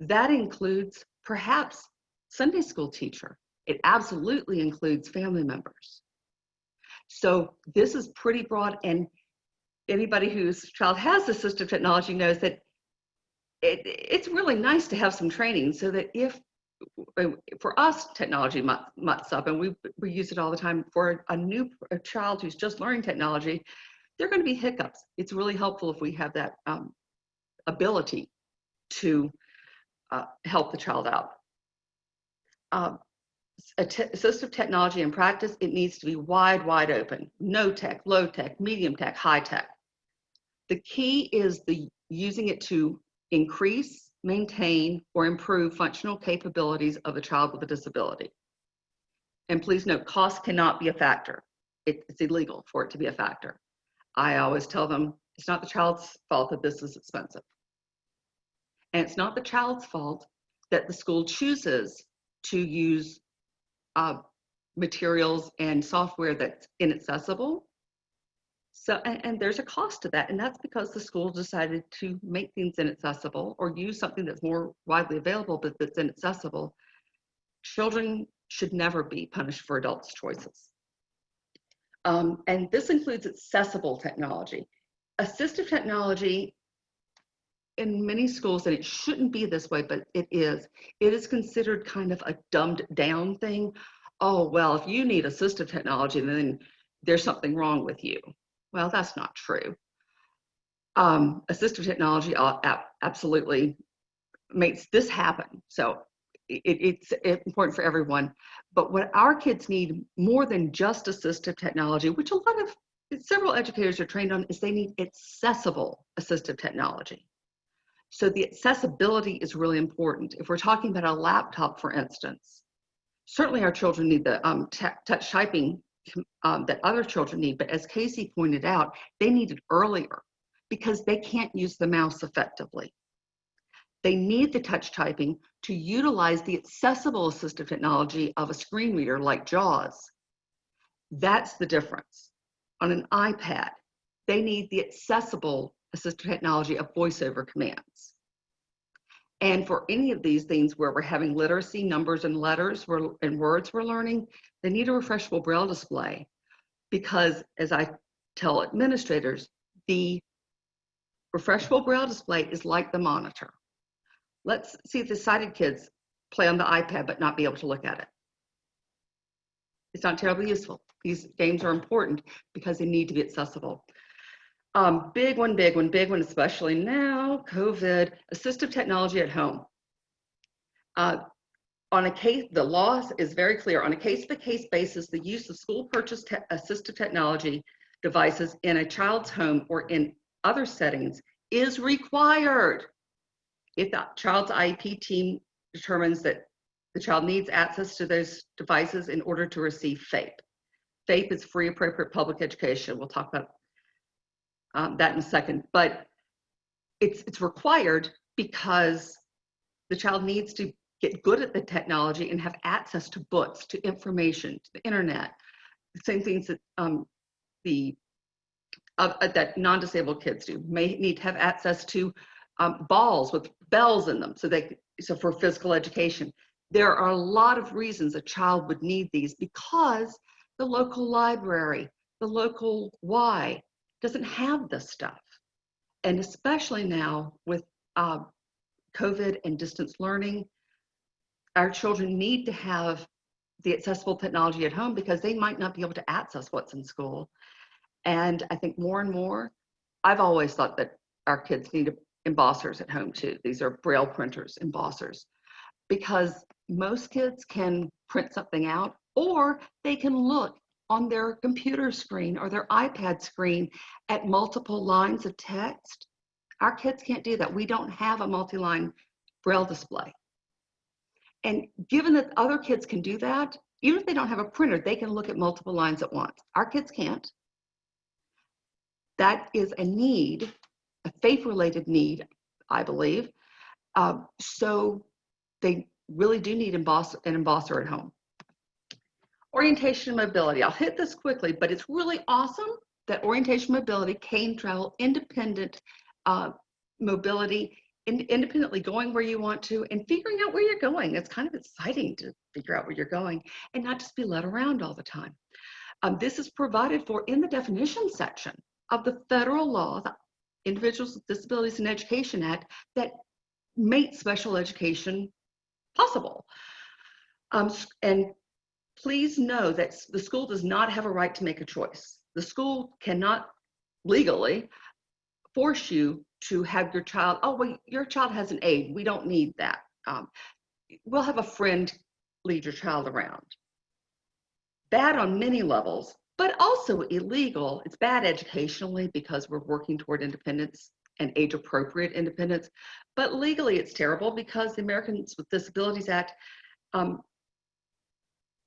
That includes perhaps Sunday school teacher. It absolutely includes family members. So this is pretty broad, and anybody whose child has assistive technology knows that it's really nice to have some training, so that if, for us, technology mutts up, and we use it all the time. For a child who's just learning technology, there are going to be hiccups. It's really helpful if we have that ability to help the child out. Assistive technology in practice, it needs to be wide open. No tech, low tech, medium tech, high tech. The key is using it to increase, maintain, or improve functional capabilities of a child with a disability. And please note, cost cannot be a factor. It's illegal for it to be a factor. I always tell them, it's not the child's fault that this is expensive. And it's not the child's fault that the school chooses to use materials and software that's inaccessible. So, and there's a cost to that, and that's because the school decided to make things inaccessible or use something that's more widely available but that's inaccessible. Children should never be punished for adults' choices. And this includes accessible technology. Assistive technology in many schools, and it shouldn't be this way, but it is considered kind of a dumbed down thing. Oh, well, if you need assistive technology, then there's something wrong with you. Well, that's not true. Assistive technology absolutely makes this happen. So it's important for everyone. But what our kids need more than just assistive technology, which several educators are trained on, is they need accessible assistive technology. So the accessibility is really important. If we're talking about a laptop, for instance, certainly our children need the touch typing that other children need, but as Casey pointed out, they need it earlier because they can't use the mouse effectively. They need the touch typing to utilize the accessible assistive technology of a screen reader like JAWS. That's the difference. On an iPad, they need the accessible assistive technology of voiceover commands. And for any of these things where we're having literacy, numbers and letters and words we're learning, they need a refreshable Braille display, because as I tell administrators, the refreshable Braille display is like the monitor. Let's see if the sighted kids play on the iPad but not be able to look at it. It's not terribly useful. These games are important because they need to be accessible. Big one, especially now, COVID, assistive technology at home. The law is very clear. On a case-by-case basis, the use of school-purchased assistive technology devices in a child's home or in other settings is required if the child's IEP team determines that the child needs access to those devices in order to receive FAPE. FAPE is free appropriate public education. We'll talk about that in a second, but it's required because the child needs to get good at the technology and have access to books, to information, to the internet, the same things that that non-disabled kids do. May need to have access to balls with bells in them, so for physical education. There are a lot of reasons a child would need these, because the local library, the local Y doesn't have this stuff. And especially now with COVID and distance learning, our children need to have the accessible technology at home because they might not be able to access what's in school. And I think more and more, I've always thought that our kids need embossers at home too. These are Braille printers, embossers, because most kids can print something out, or they can look on their computer screen or their iPad screen at multiple lines of text. Our kids can't do that. We don't have a multi-line Braille display. And given that other kids can do that, even if they don't have a printer, they can look at multiple lines at once. Our kids can't. That is a need, a faith-related need, I believe. So they really do need an embosser at home. Orientation and mobility. I'll hit this quickly, but it's really awesome that orientation mobility, cane travel, independent mobility, independently going where you want to and figuring out where you're going. It's kind of exciting to figure out where you're going and not just be led around all the time. This is provided for in the definition section of the federal law, the Individuals with Disabilities in Education Act, that makes special education possible. And please know that the school does not have a right to make a choice. The school cannot legally force you to have your child, oh, wait, your child has an aid. We don't need that. We'll have a friend lead your child around. Bad on many levels, but also illegal. It's bad educationally because we're working toward independence and age-appropriate independence. But legally, it's terrible because the Americans with Disabilities Act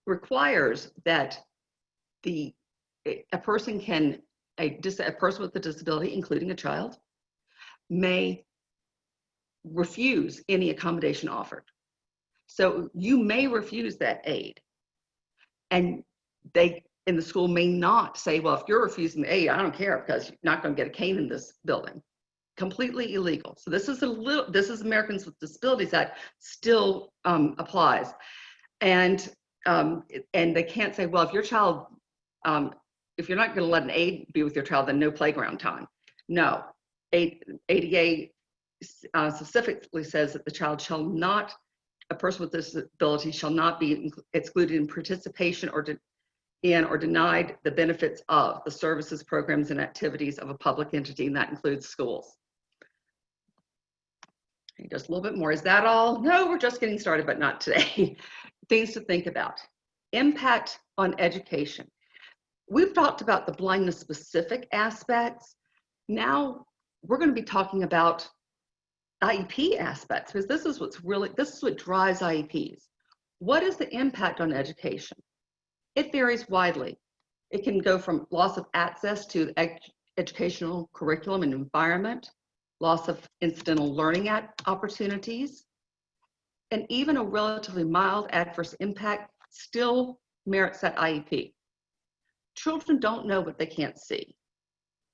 requires that a person with a disability, including a child, may refuse any accommodation offered. So you may refuse that aid. And they in the school may not say, well, if you're refusing the aid, I don't care because you're not going to get a cane in this building. Completely illegal. So this is Americans with Disabilities Act still applies. And they can't say, well, if your child, if you're not going to let an aide be with your child, then no playground time. No, ADA specifically says that the child shall not, a person with disability shall not be excluded in participation or denied the benefits of the services, programs, and activities of a public entity, and that includes schools. Okay, just a little bit more. Is that all? No, we're just getting started, but not today. Things to think about. Impact on education. We've talked about the blindness-specific aspects. Now we're going to be talking about IEP aspects, because this is what drives IEPs. What is the impact on education? It varies widely. It can go from loss of access to educational curriculum and environment, loss of incidental learning opportunities, and even a relatively mild adverse impact still merits that IEP. Children don't know what they can't see.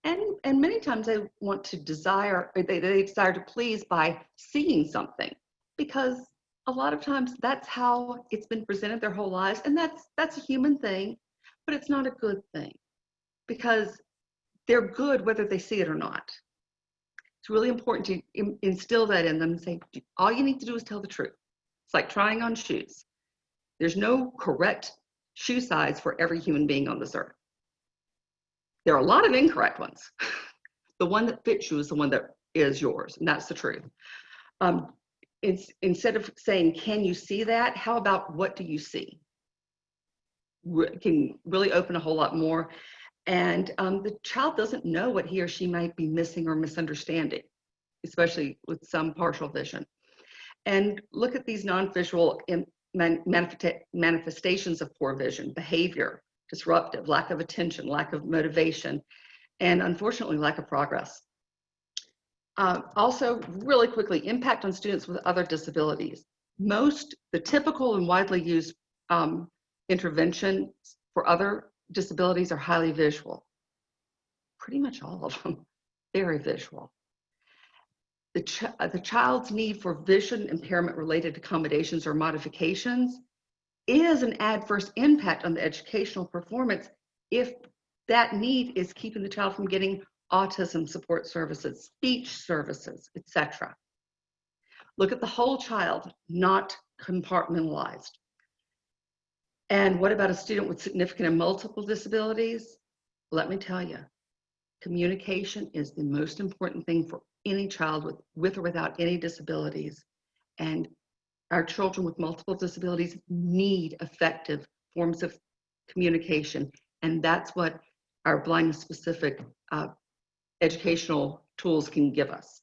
And many times they want to desire to please by seeing something, because a lot of times that's how it's been presented their whole lives, and that's a human thing, but it's not a good thing, because they're good whether they see it or not. It's really important to instill that in them and say, all you need to do is tell the truth. It's like trying on shoes. There's no correct shoe size for every human being on this earth. There are a lot of incorrect ones. The one that fits you is the one that is yours, and that's the truth. Instead of saying, can you see that? How about, what do you see? Can really open a whole lot more. And the child doesn't know what he or she might be missing or misunderstanding, especially with some partial vision. And look at these non-visual manifestations of poor vision: behavior, disruptive, lack of attention, lack of motivation, and unfortunately, lack of progress. Also, really quickly, impact on students with other disabilities. The typical and widely used interventions for other disabilities are highly visual. Pretty much all of them, very visual. the child's need for vision impairment related accommodations or modifications is an adverse impact on the educational performance if that need is keeping the child from getting autism support services, speech services, etc. Look at the whole child, not compartmentalized. And what about a student with significant and multiple disabilities? Let me tell you, communication is the most important thing for any child with or without any disabilities. And our children with multiple disabilities need effective forms of communication. And that's what our blindness-specific educational tools can give us.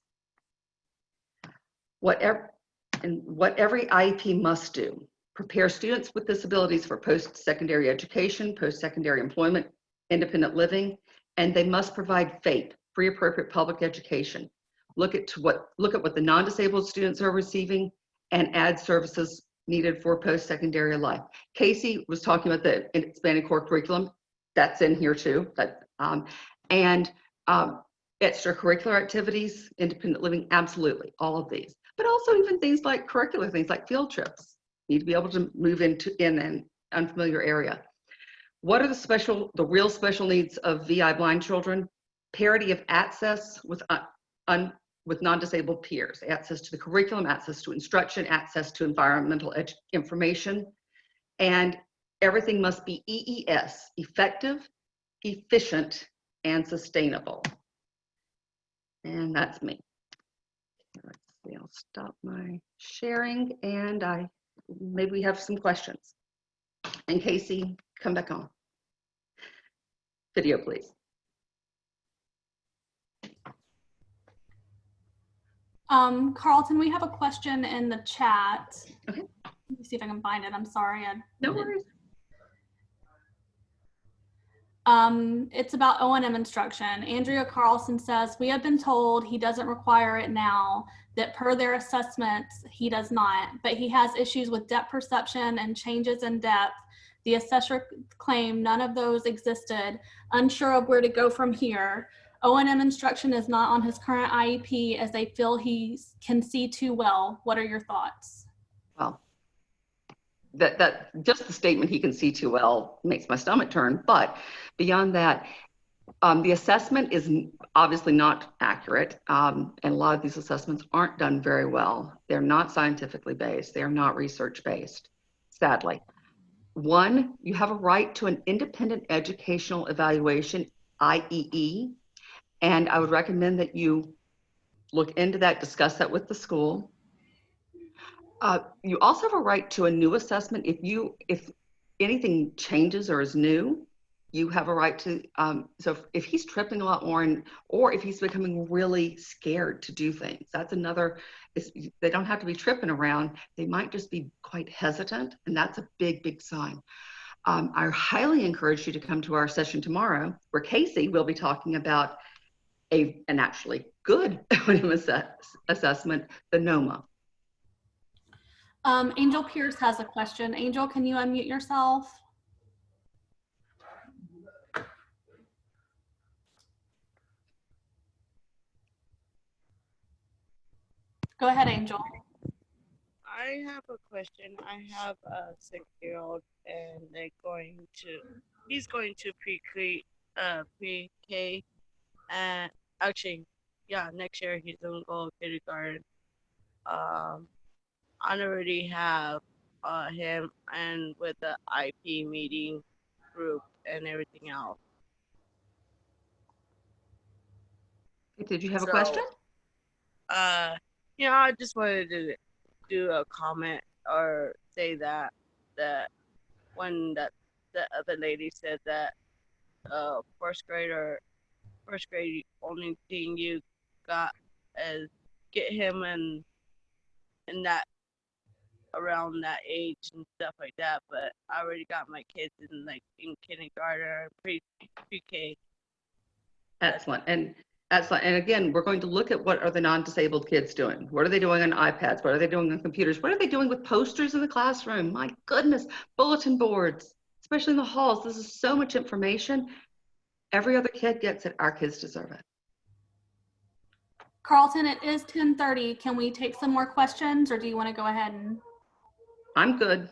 What every IEP must do: prepare students with disabilities for post-secondary education, post-secondary employment, independent living, and they must provide FAPE, free appropriate public education. Look at what the non-disabled students are receiving and add services needed for post-secondary life. Casey was talking about the expanded core curriculum. That's in here too. Extracurricular activities, independent living, absolutely, all of these. But also even things like curricular things like field trips. Need to be able to move in an unfamiliar area. What are the real special needs of VI blind children? Parity of access with non-disabled peers, access to the curriculum, access to instruction, access to environmental information, and everything must be EES, effective, efficient, and sustainable. And that's me. Let's see, I'll stop my sharing and maybe we have some questions. And Casey, come back on. Video, please. Carlton, we have a question in the chat. Okay. Let me see if I can find it. I'm sorry. No worries. It's about O&M instruction. Andrea Carlson says, we have been told he doesn't require it now, that per their assessments, he does not, but he has issues with depth perception and changes in depth. The assessor claimed none of those existed, unsure of where to go from here. O&M instruction is not on his current IEP as they feel he can see too well. What are your thoughts? Well, that just the statement he can see too well makes my stomach turn. But beyond that, the assessment is obviously not accurate. And a lot of these assessments aren't done very well. They're not scientifically based. They are not research based, sadly. One, you have a right to an independent educational evaluation, IEE. And I would recommend that you look into that, discuss that with the school. You also have a right to a new assessment. If anything changes or is new, you have a right to, so if he's tripping a lot more or if he's becoming really scared to do things, that's another, they don't have to be tripping around. They might just be quite hesitant, and that's a big, big sign. I highly encourage you to come to our session tomorrow where Casey will be talking about an actually good assessment, the NOMA. Angel Pierce has a question. Angel, can you unmute yourself? Go ahead, Angel. I have a question. I have a 6-year-old and he's going to pre-K and actually, yeah, next year he's gonna go kindergarten. I already have him and with the IP meeting group and everything else. Did you have a question? I just wanted to do a comment or say that when the other lady said that first grade only thing you got is get him in that around that age and stuff like that, but I already got my kids in kindergarten or pre-K. Excellent. And again, we're going to look at what are the non-disabled kids doing. What are they doing on iPads? What are they doing on computers? What are they doing with posters in the classroom? My goodness, bulletin boards, especially in the halls. This is so much information. Every other kid gets it. Our kids deserve it. Carlton, it is 10:30. Can we take some more questions, or do you want to go ahead and? I'm good.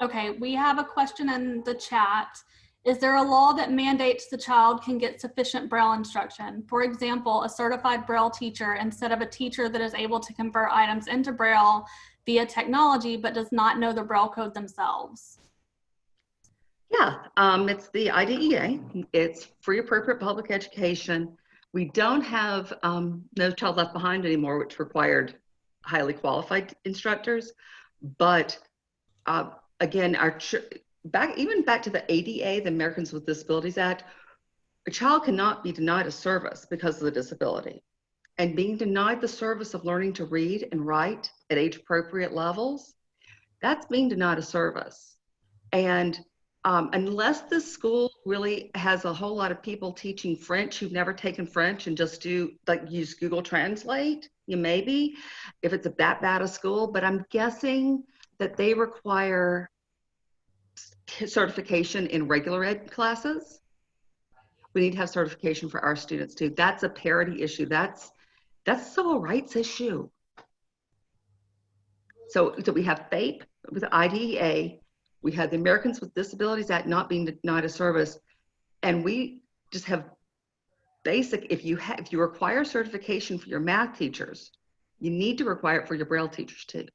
Okay, we have a question in the chat. Is there a law that mandates the child can get sufficient Braille instruction? For example, a certified Braille teacher instead of a teacher that is able to convert items into Braille via technology but does not know the Braille code themselves? Yeah, it's the IDEA. It's free appropriate public education. We don't have No Child Left Behind anymore, which required highly qualified instructors. But again, even back to the ADA, the Americans with Disabilities Act, a child cannot be denied a service because of the disability. And being denied the service of learning to read and write at age appropriate levels, that's being denied a service. And unless the school really has a whole lot of people teaching French who've never taken French and just use Google Translate, maybe, if it's that bad a school, but I'm guessing that they require certification in regular ed classes. We need to have certification for our students too. That's a parity issue. That's a civil rights issue. So we have FAPE with IDEA. We have the Americans with Disabilities Act not being denied a service, and we just have basic. If you require certification for your math teachers, you need to require it for your Braille teachers too.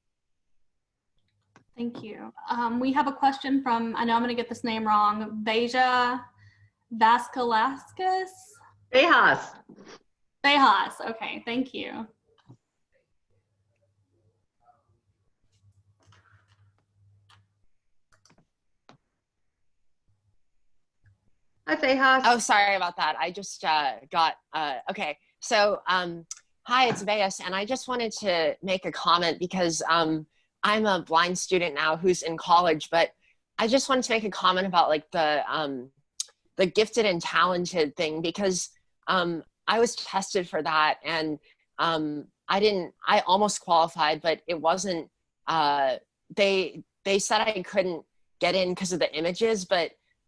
Thank you. We have a question from, I know I'm going to get this name wrong, Beja Vasquelasquez? Bejas. Bejas. Okay, thank you. Hi, Bejas. Oh, sorry about that. I just got, okay. So, hi, it's Bejas, and I just wanted to make a comment because I'm a blind student now who's in college, but I just wanted to make a comment about like the gifted and talented thing, because I was tested for that, and I almost qualified, but it wasn't, they said I couldn't get in because of the images,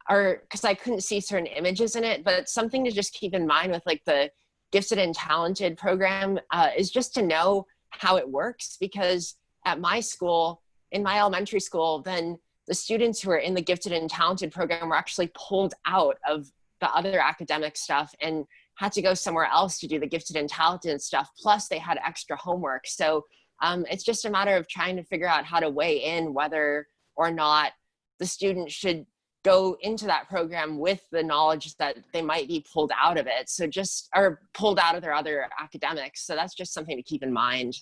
or because I couldn't see certain images in it. But it's something to just keep in mind with like the gifted and talented program is just to know how it works, because at my school, in my elementary school, then the students who are in the gifted and talented program were actually pulled out of the other academic stuff and had to go somewhere else to do the gifted and talented stuff. Plus they had extra homework. So it's just a matter of trying to figure out how to weigh in whether or not the student should go into that program with the knowledge that they might be pulled out of it. So or pulled out of their other academics. So that's just something to keep in mind.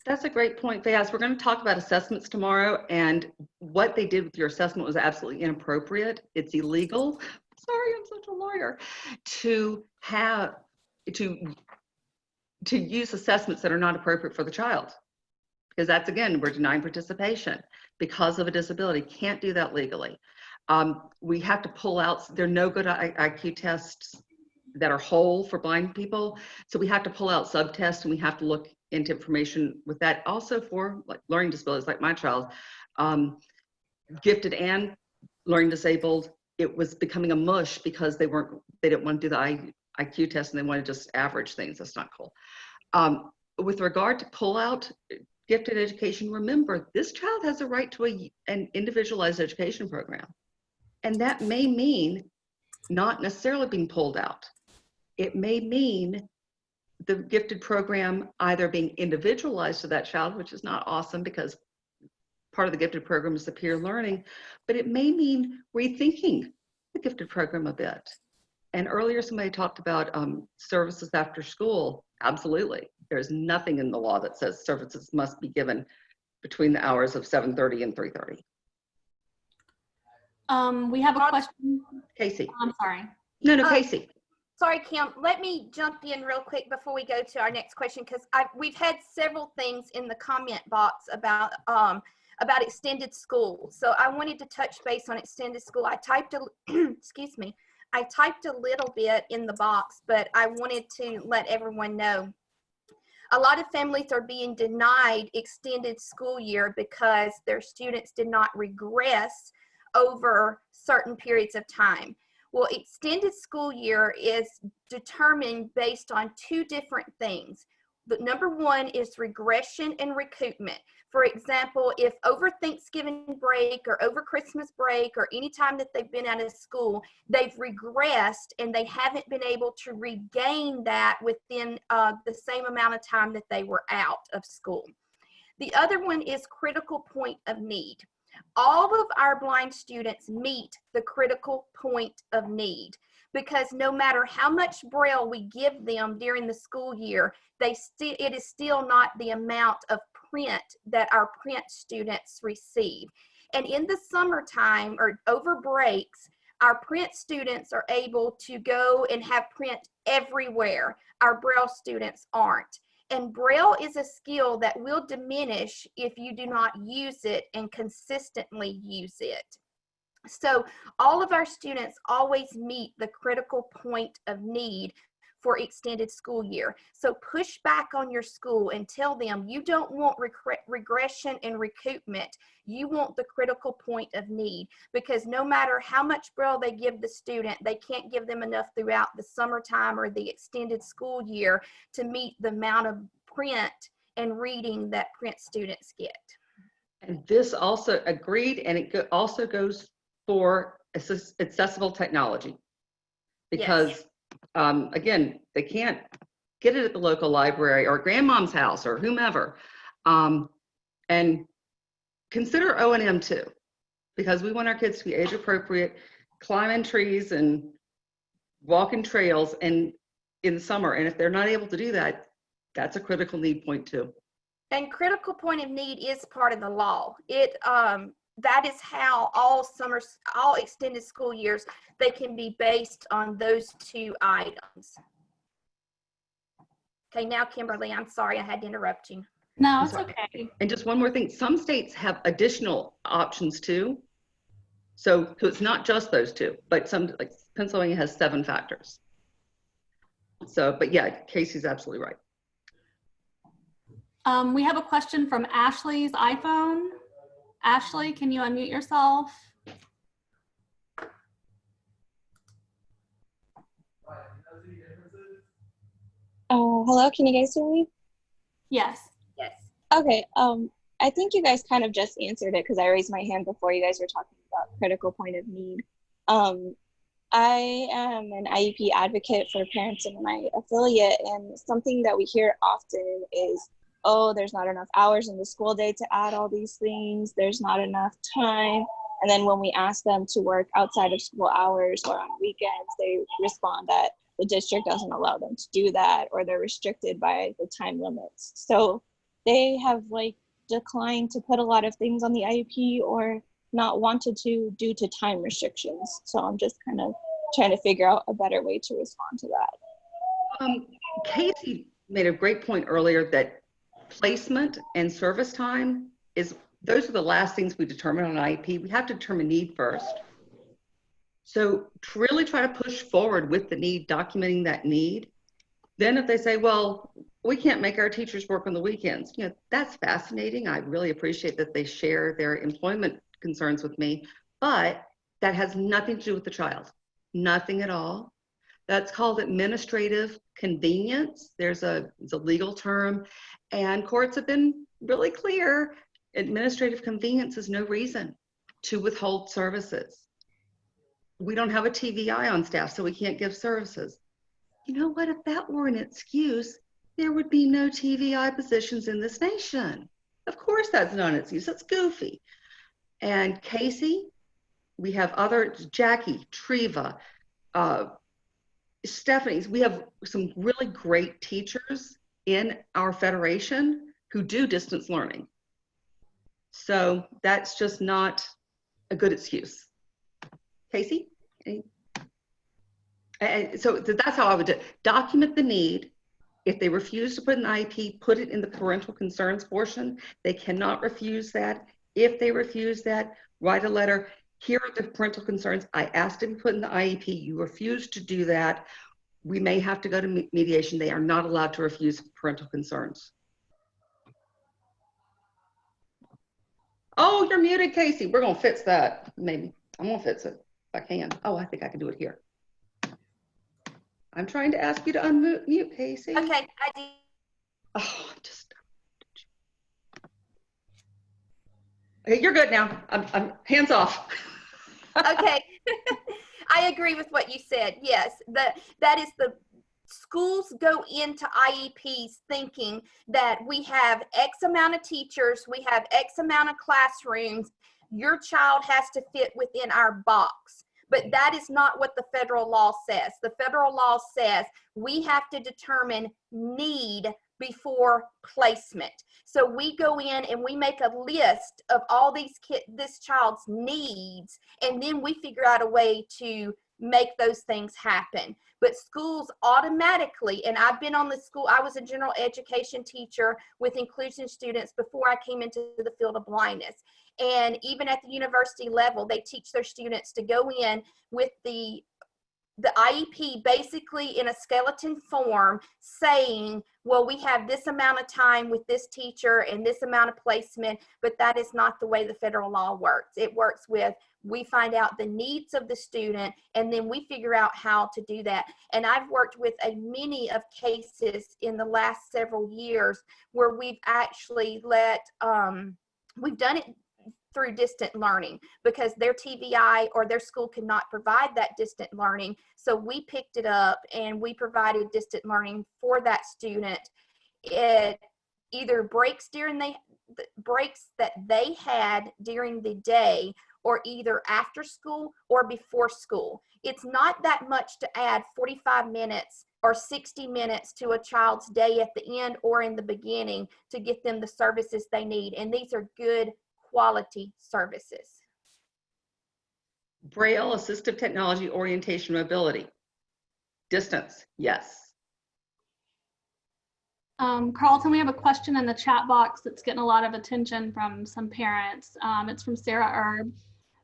That's a great point, Fayaz. We're going to talk about assessments tomorrow, and what they did with your assessment was absolutely inappropriate. It's illegal. Sorry, I'm such a lawyer. To use assessments that are not appropriate for the child, because that's, again, we're denying participation because of a disability. Can't do that legally. We have to pull out. There are no good IQ tests that are whole for blind people, so we have to pull out subtests, and we have to look into information with that. Also for like learning disabilities, like my child, gifted and learning disabled, it was becoming a mush because they didn't want to do the IQ test, and they wanted to just average things. That's not cool. With regard to pull out gifted education, remember this child has a right to an individualized education program, and that may mean not necessarily being pulled out. It may mean the gifted program either being individualized to that child, which is not awesome because part of the gifted program is the peer learning, but it may mean rethinking the gifted program a bit. And earlier somebody talked about services after school. Absolutely. There's nothing in the law that says services must be given between the hours of 7:30 and 3:30. We have a question. Casey. I'm sorry. No, Casey. Sorry, Kim, let me jump in real quick before we go to our next question, because we've had several things in the comment box about extended school. So I wanted to touch base on extended school. I typed excuse me, I typed a little bit in the box, but I wanted to let everyone know. A lot of families are being denied extended school year because their students did not regress over certain periods of time. Well, extended school year is determined based on two different things. The number one is regression and recoupment. For example, if over Thanksgiving break or over Christmas break or any time that they've been out of school, they've regressed and they haven't been able to regain that within the same amount of time that they were out of school. The other one is critical point of need. All of our blind students meet the critical point of need, because no matter how much Braille we give them during the school year, it is still not the amount of print that our print students receive. And in the summertime or over breaks, our print students are able to go and have print everywhere. Our Braille students aren't. And Braille is a skill that will diminish if you do not use it and consistently use it. So all of our students always meet the critical point of need for extended school year. So push back on your school and tell them you don't want regression and recoupment. You want the critical point of need, because no matter how much Braille they give the student, they can't give them enough throughout the summertime or the extended school year to meet the amount of print and reading that print students get. And this also agreed, and it also goes for accessible technology, because again, they can't get it at the local library or grandmom's house or whomever. And consider O&M too, because we want our kids to be age appropriate, climbing trees and walking trails and in the summer. And if they're not able to do that, that's a critical need point too. And critical point of need is part of the law. That is how all extended school years, they can be based on those two items. Okay, now Kimberly, I'm sorry I had to interrupt you. No, it's okay. And just one more thing, some states have additional options too. So it's not just those two, but some, like Pennsylvania has 7 factors. So, but yeah, Casey's absolutely right. We have a question from Ashley's iPhone. Ashley, can you unmute yourself? Hello, can you guys hear me? Yes. Yes. Okay, I think you guys kind of just answered it because I raised my hand before you guys were talking about critical point of need. I am an IEP advocate for parents in my affiliate, and something that we hear often is, oh, there's not enough hours in the school day to add all these things, there's not enough time. And then when we ask them to work outside of school hours or on weekends, they respond that the district doesn't allow them to do that, or they're restricted by the time limits. So they have like declined to put a lot of things on the IEP or not wanted to due to time restrictions. So I'm just kind of trying to figure out a better way to respond to that. Casey made a great point earlier that placement and service time those are the last things we determine on IEP. We have to determine need first. So to really try to push forward with the need, documenting that need. Then if they say, well, we can't make our teachers work on the weekends, you know, that's fascinating. I really appreciate that they share their employment concerns with me, but that has nothing to do with the child, nothing at all. That's called administrative convenience. It's a legal term, and courts have been really clear. Administrative convenience is no reason to withhold services. We don't have a TVI on staff, so we can't give services. You know what? If that were an excuse, there would be no TVI positions in this nation. Of course, that's not an excuse. That's goofy. And Casey, we have Jackie, Treva, Stephanie's. We have some really great teachers in our federation who do distance learning. So that's just not a good excuse. Casey? And so that's how I would do it. Document the need. If they refuse to put an IEP, put it in the parental concerns portion. They cannot refuse that. If they refuse that, write a letter. Here are the parental concerns. I asked to be put in the IEP. You refused to do that. We may have to go to mediation. They are not allowed to refuse parental concerns. Oh, you're muted, Casey. We're going to fix that. Maybe. I'm going to fix it. I can. Oh, I think I can do it here. I'm trying to ask you to unmute, Casey. Okay, I did. Oh, I'm just. Hey, you're good now. I'm hands off. Okay. I agree with what you said. Yes, that is the schools go into IEPs thinking that we have X amount of teachers, we have X amount of classrooms, your child has to fit within our box. But that is not what the federal law says. The federal law says we have to determine need before placement. So we go in and we make a list of all this child's needs, and then we figure out a way to make those things happen. But schools automatically, and I've been on the school, I was a general education teacher with inclusion students before I came into the field of blindness. And even at the university level, they teach their students to go in with the IEP basically in a skeleton form saying, well, we have this amount of time with this teacher and this amount of placement, but that is not the way the federal law works. It works with, we find out the needs of the student and then we figure out how to do that. And I've worked with many of cases in the last several years where we've actually we've done it through distant learning because their TVI or their school could not provide that distant learning. So we picked it up and we provided distant learning for that student. It either breaks during the breaks that they had during the day or either after school or before school. It's not that much to add 45 minutes or 60 minutes to a child's day at the end or in the beginning to get them the services they need. And these are good quality services. Braille, assistive technology, orientation, mobility. Distance, yes. Carlton, we have a question in the chat box that's getting a lot of attention from some parents. It's from Sarah Erb.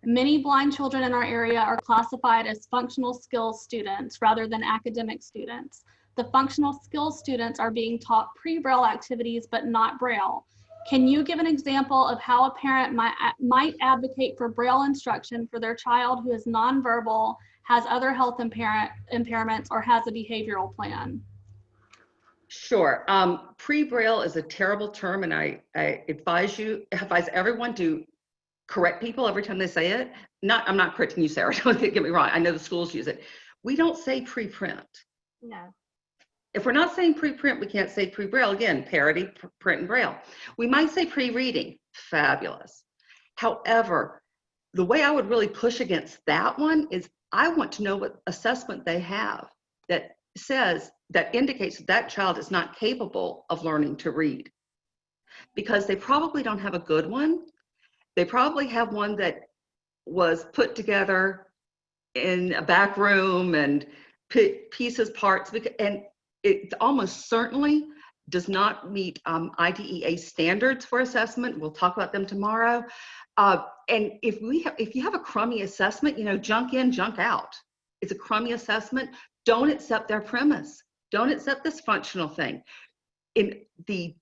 Many blind children in our area are classified as functional skills students rather than academic students. The functional skills students are being taught pre-Braille activities, but not Braille. Can you give an example of how a parent might advocate for Braille instruction for their child who is nonverbal, has other health impairments, or has a behavioral plan? Sure. Pre-Braille is a terrible term, and I advise everyone to correct people every time they say it. I'm not correcting you, Sarah. Don't get me wrong. I know the schools use it. We don't say pre-print. No. If we're not saying pre-print, we can't say pre-Braille. Again, parity, print and Braille. We might say pre-reading. Fabulous. However, the way I would really push against that one is I want to know what assessment they have that indicates that child is not capable of learning to read. Because they probably don't have a good one. They probably have one that was put together in a back room and pieces, parts, and it almost certainly does not meet IDEA standards for assessment. We'll talk about them tomorrow. And if you have a crummy assessment, junk in, junk out. It's a crummy assessment. Don't accept their premise. Don't accept this functional thing. In the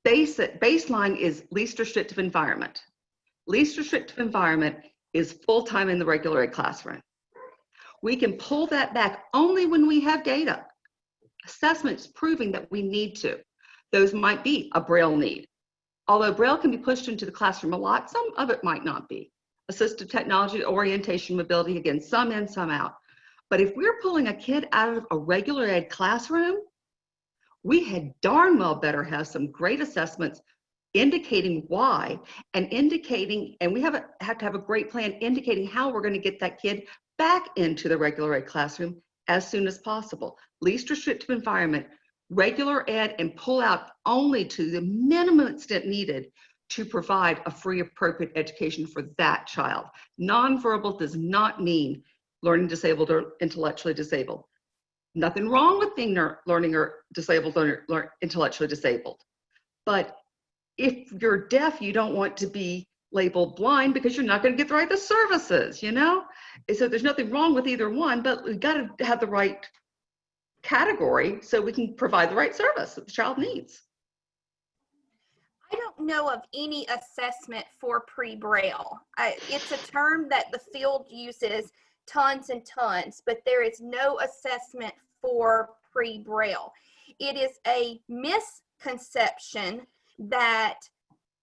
baseline is least restrictive environment. Least restrictive environment is full-time in the regular ed classroom. We can pull that back only when we have data. Assessments proving that we need to. Those might be a Braille need. Although Braille can be pushed into the classroom a lot, some of it might not be. Assistive technology, orientation, mobility, again, some in, some out. But if we're pulling a kid out of a regular ed classroom, we had darn well better have some great assessments indicating why and we have to have a great plan indicating how we're going to get that kid back into the regular ed classroom as soon as possible. Least restrictive environment, regular ed, and pull out only to the minimum extent needed to provide a free, appropriate education for that child. Nonverbal does not mean learning disabled or intellectually disabled. Nothing wrong with being learning or disabled or intellectually disabled. But if you're deaf, you don't want to be labeled blind because you're not going to get the right services, So there's nothing wrong with either one, but we've got to have the right category so we can provide the right service that the child needs. I don't don't know of any assessment for pre-Braille. It's a term that the field uses tons and tons, but there is no assessment for pre-Braille. It is a misconception that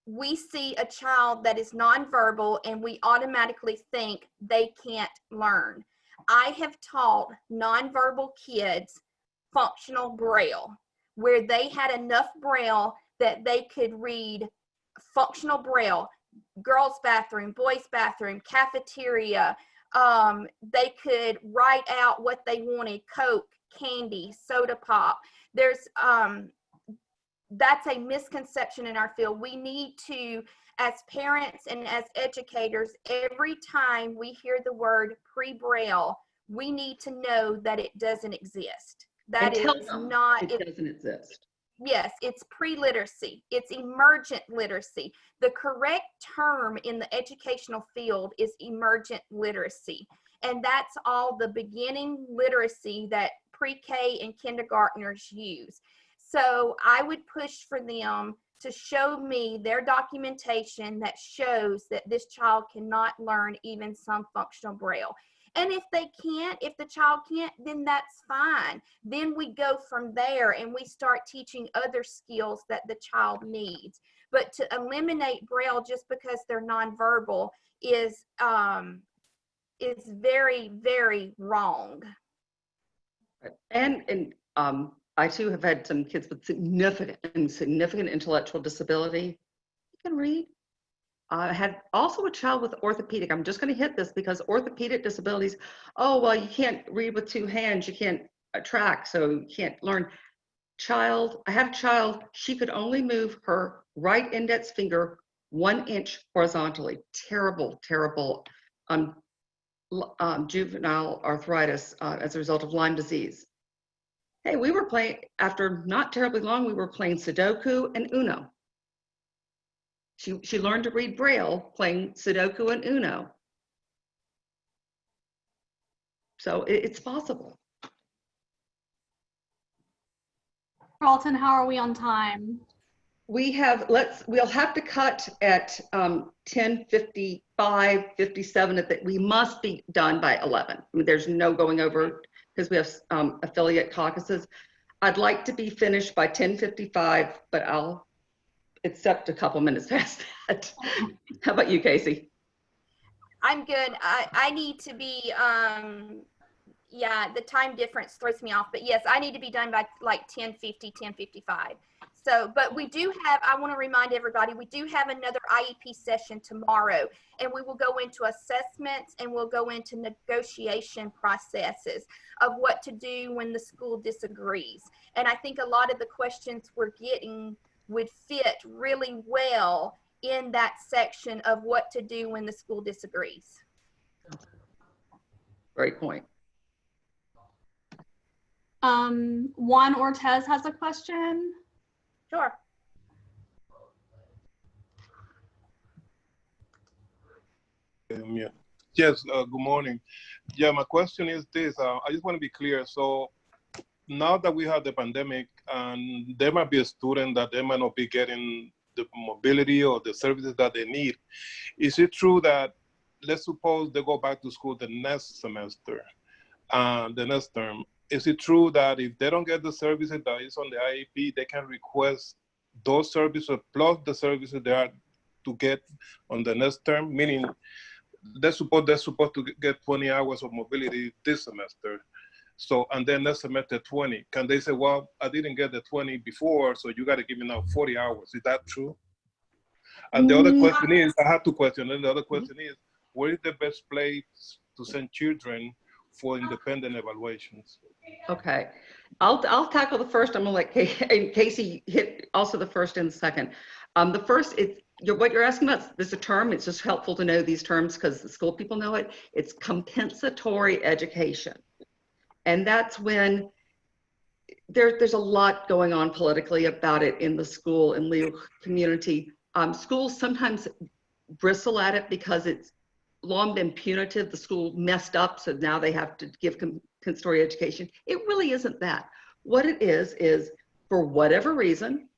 we see a child that is nonverbal and we automatically think they can't learn. I have taught nonverbal kids functional Braille, where they had enough Braille that they could read functional Braille, girls' bathroom, boys' bathroom, cafeteria. They could write out what they wanted: Coke, candy, soda pop. That's a misconception in our field. We need to, as parents and as educators, every time we hear the word pre-Braille, we need to know that it doesn't exist. That is not, it doesn't exist. Yes, it's pre-literacy. It's emergent literacy. The correct term in the educational field is emergent literacy. And that's all the beginning literacy that pre-K and kindergartners use. So I would push for them to show me their documentation that shows that this child cannot learn even some functional Braille. And if they can't, if the child can't, then that's fine. Then we go from there and we start teaching other skills that the child needs. But to eliminate Braille just because they're nonverbal is very, very wrong. And I too have had some kids with significant intellectual disability. You can read. I had also a child with orthopedic. I'm just going to hit this because orthopedic disabilities, oh, well, you can't read with two hands. You can't track, so you can't learn. I had a child, she could only move her right index finger 1 inch horizontally. Terrible, terrible juvenile arthritis as a result of Lyme disease. Hey, we were playing, after not terribly long, we were playing Sudoku and Uno. She learned to read Braille playing Sudoku and Uno. So it's possible. Carlton, how are we on time? We'll have to cut at 10:55, 57. We must be done by 11. I mean, there's no going over because we have affiliate caucuses. I'd like to be finished by 10:55, but I'll accept a couple minutes past that. How about you, Casey? I'm good. I need to be, yeah, the time difference throws me off, but yes, I need to be done by like 10:50, 10:55. So, but we do have, I want to remind everybody, we do have another IEP session tomorrow, and we will go into assessments and we'll go into negotiation processes of what to do when the school disagrees. And I think a lot of the questions we're getting would fit really well in that section of what to do when the school disagrees. Great point. Juan Ortez has a question. Sure. Yeah. Yes, good morning. Yeah, my question is this. I just want to be clear. So now that we have the pandemic and there might be a student that they might not be getting the mobility or the services that they need, is it true that, let's suppose they go back to school the next semester, the next term, is it true that if they don't get the services that is on the IEP, they can request those services plus the services they are to get on the next term? Meaning, they're supposed to get 20 hours of mobility this semester. So, and then next semester 20. Can they say, well, I didn't get the 20 before, so you got to give me now 40 hours. Is that true? And the other question is, I have two questions. And the other question is, where is the best place to send children for independent evaluations? Okay, I'll tackle the first. I'm gonna let Casey hit also the first and the second. The first, what you're asking about, there's a term, it's just helpful to know these terms because the school people know it. It's compensatory education. And that's when there's a lot going on politically about it in the school and legal community. Schools sometimes bristle at it because it's long been punitive. The school messed up, so now they have to give compensatory education. It really isn't that. What it is for whatever reason,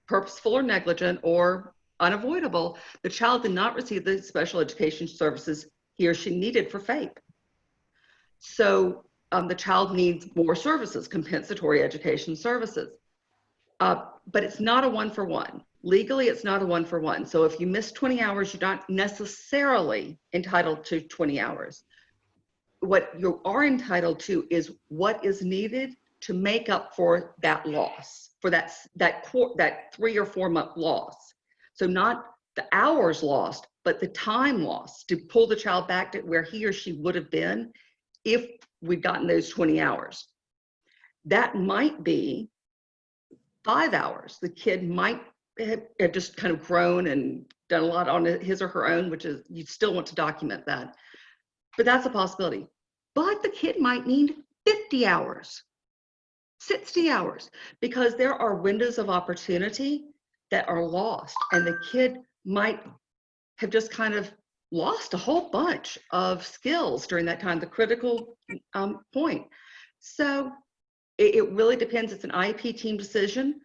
purposeful or negligent or unavoidable, the child did not receive the special education services he or she needed for FAPE. So the child needs more services, compensatory education services. But it's not a one-for-one. Legally, it's not a one-for-one. So if you miss 20 hours, you're not necessarily entitled to 20 hours. What you are entitled to is what is needed to make up for that loss, for that 3 or 4 month loss. So not the hours lost, but the time lost to pull the child back to where he or she would have been if we'd gotten those 20 hours. That might be 5 hours. The kid might have just kind of grown and done a lot on his or her own, which is, you still want to document that. But that's a possibility. But the kid might need 50 hours, 60 hours, because there are windows of opportunity that are lost. And the kid might have just kind of lost a whole bunch of skills during that time, the critical point. So it really depends. It's an IEP team decision.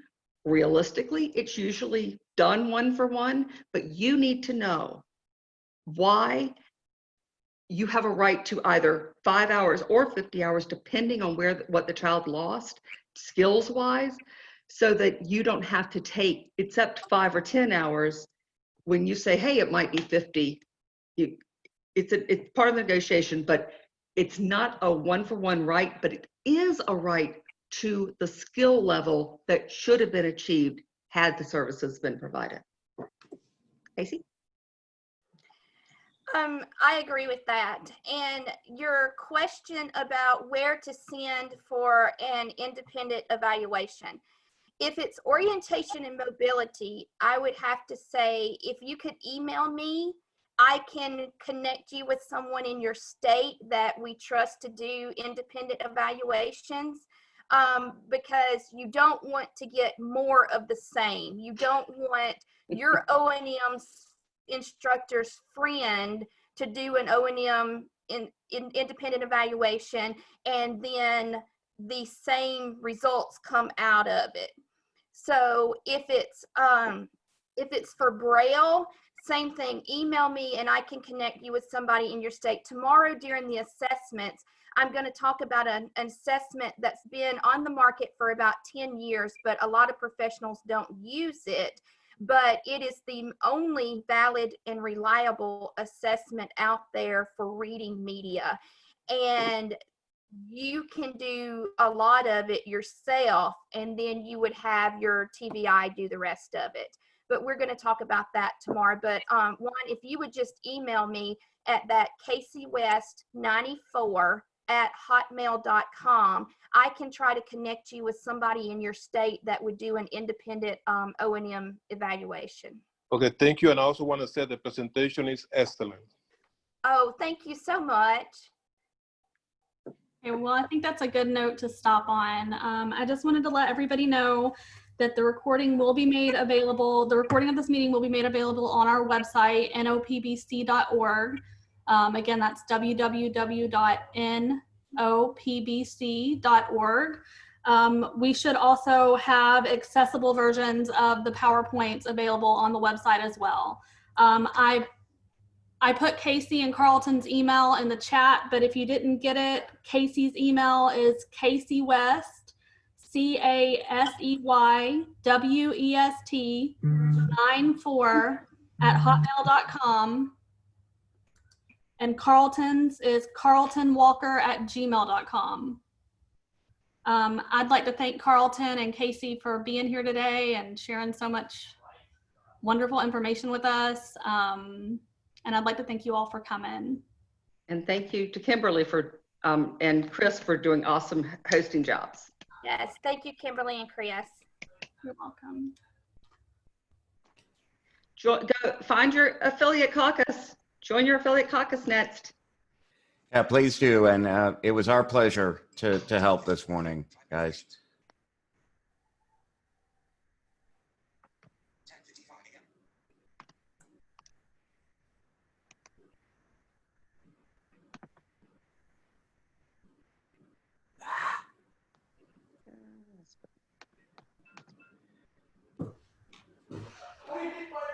Realistically, it's usually done one-for-one, but you need to know why you have a right to either 5 hours or 50 hours, depending on what the child lost, skills-wise, so that you don't have to take, except 5 or 10 hours, when you say, hey, it might be 50, it's part of the negotiation, but it's not a one-for-one right, but it is a right to the skill level that should have been achieved had the services been provided. Casey? I agree with that. And your question about where to send for an independent evaluation. If it's orientation and mobility, I would have to say, if you could email me, I can connect you with someone in your state that we trust to do independent evaluations, because you don't want to get more of the same. You don't want your O&M instructor's friend to do an O&M in independent evaluation, and then the same results come out of it. So if it's for Braille, same thing, email me and I can connect you with somebody in your state. Tomorrow during the assessments, I'm going to talk about an assessment that's been on the market for about 10 years, but a lot of professionals don't use it. But it is the only valid and reliable assessment out there for reading media. And you can do a lot of it yourself, and then you would have your TVI do the rest of it. But we're going to talk about that tomorrow. But one, if you would just email me at that CaseyWest94@hotmail.com, I can try to connect you with somebody in your state that would do an independent O&M evaluation. Okay, thank you. And I also want to say the presentation is excellent. Oh, thank you so much. Okay, well, I think that's a good note to stop on. I just wanted to let everybody know that the recording will be made available. The recording of this meeting will be made available on our website, nopbc.org. Again, that's www.nopbc.org. We should also have accessible versions of the PowerPoints available on the website as well. I put Casey and Carlton's email in the chat, but if you didn't get it, Casey's email is Casey West, CASEYWEST 94@hotmail.com. And Carlton's is carltonwalker@gmail.com. I'd like to thank Carlton and Casey for being here today and sharing so much wonderful information with us. And I'd like to thank you all for coming. And thank you to Kimberly for and Chris for doing awesome hosting jobs. Yes, thank you, Kimberly and Chris. You're welcome. Go find your affiliate caucus. Join your affiliate caucus next. Yeah, please do. And it was our pleasure to help this morning, guys. Why did my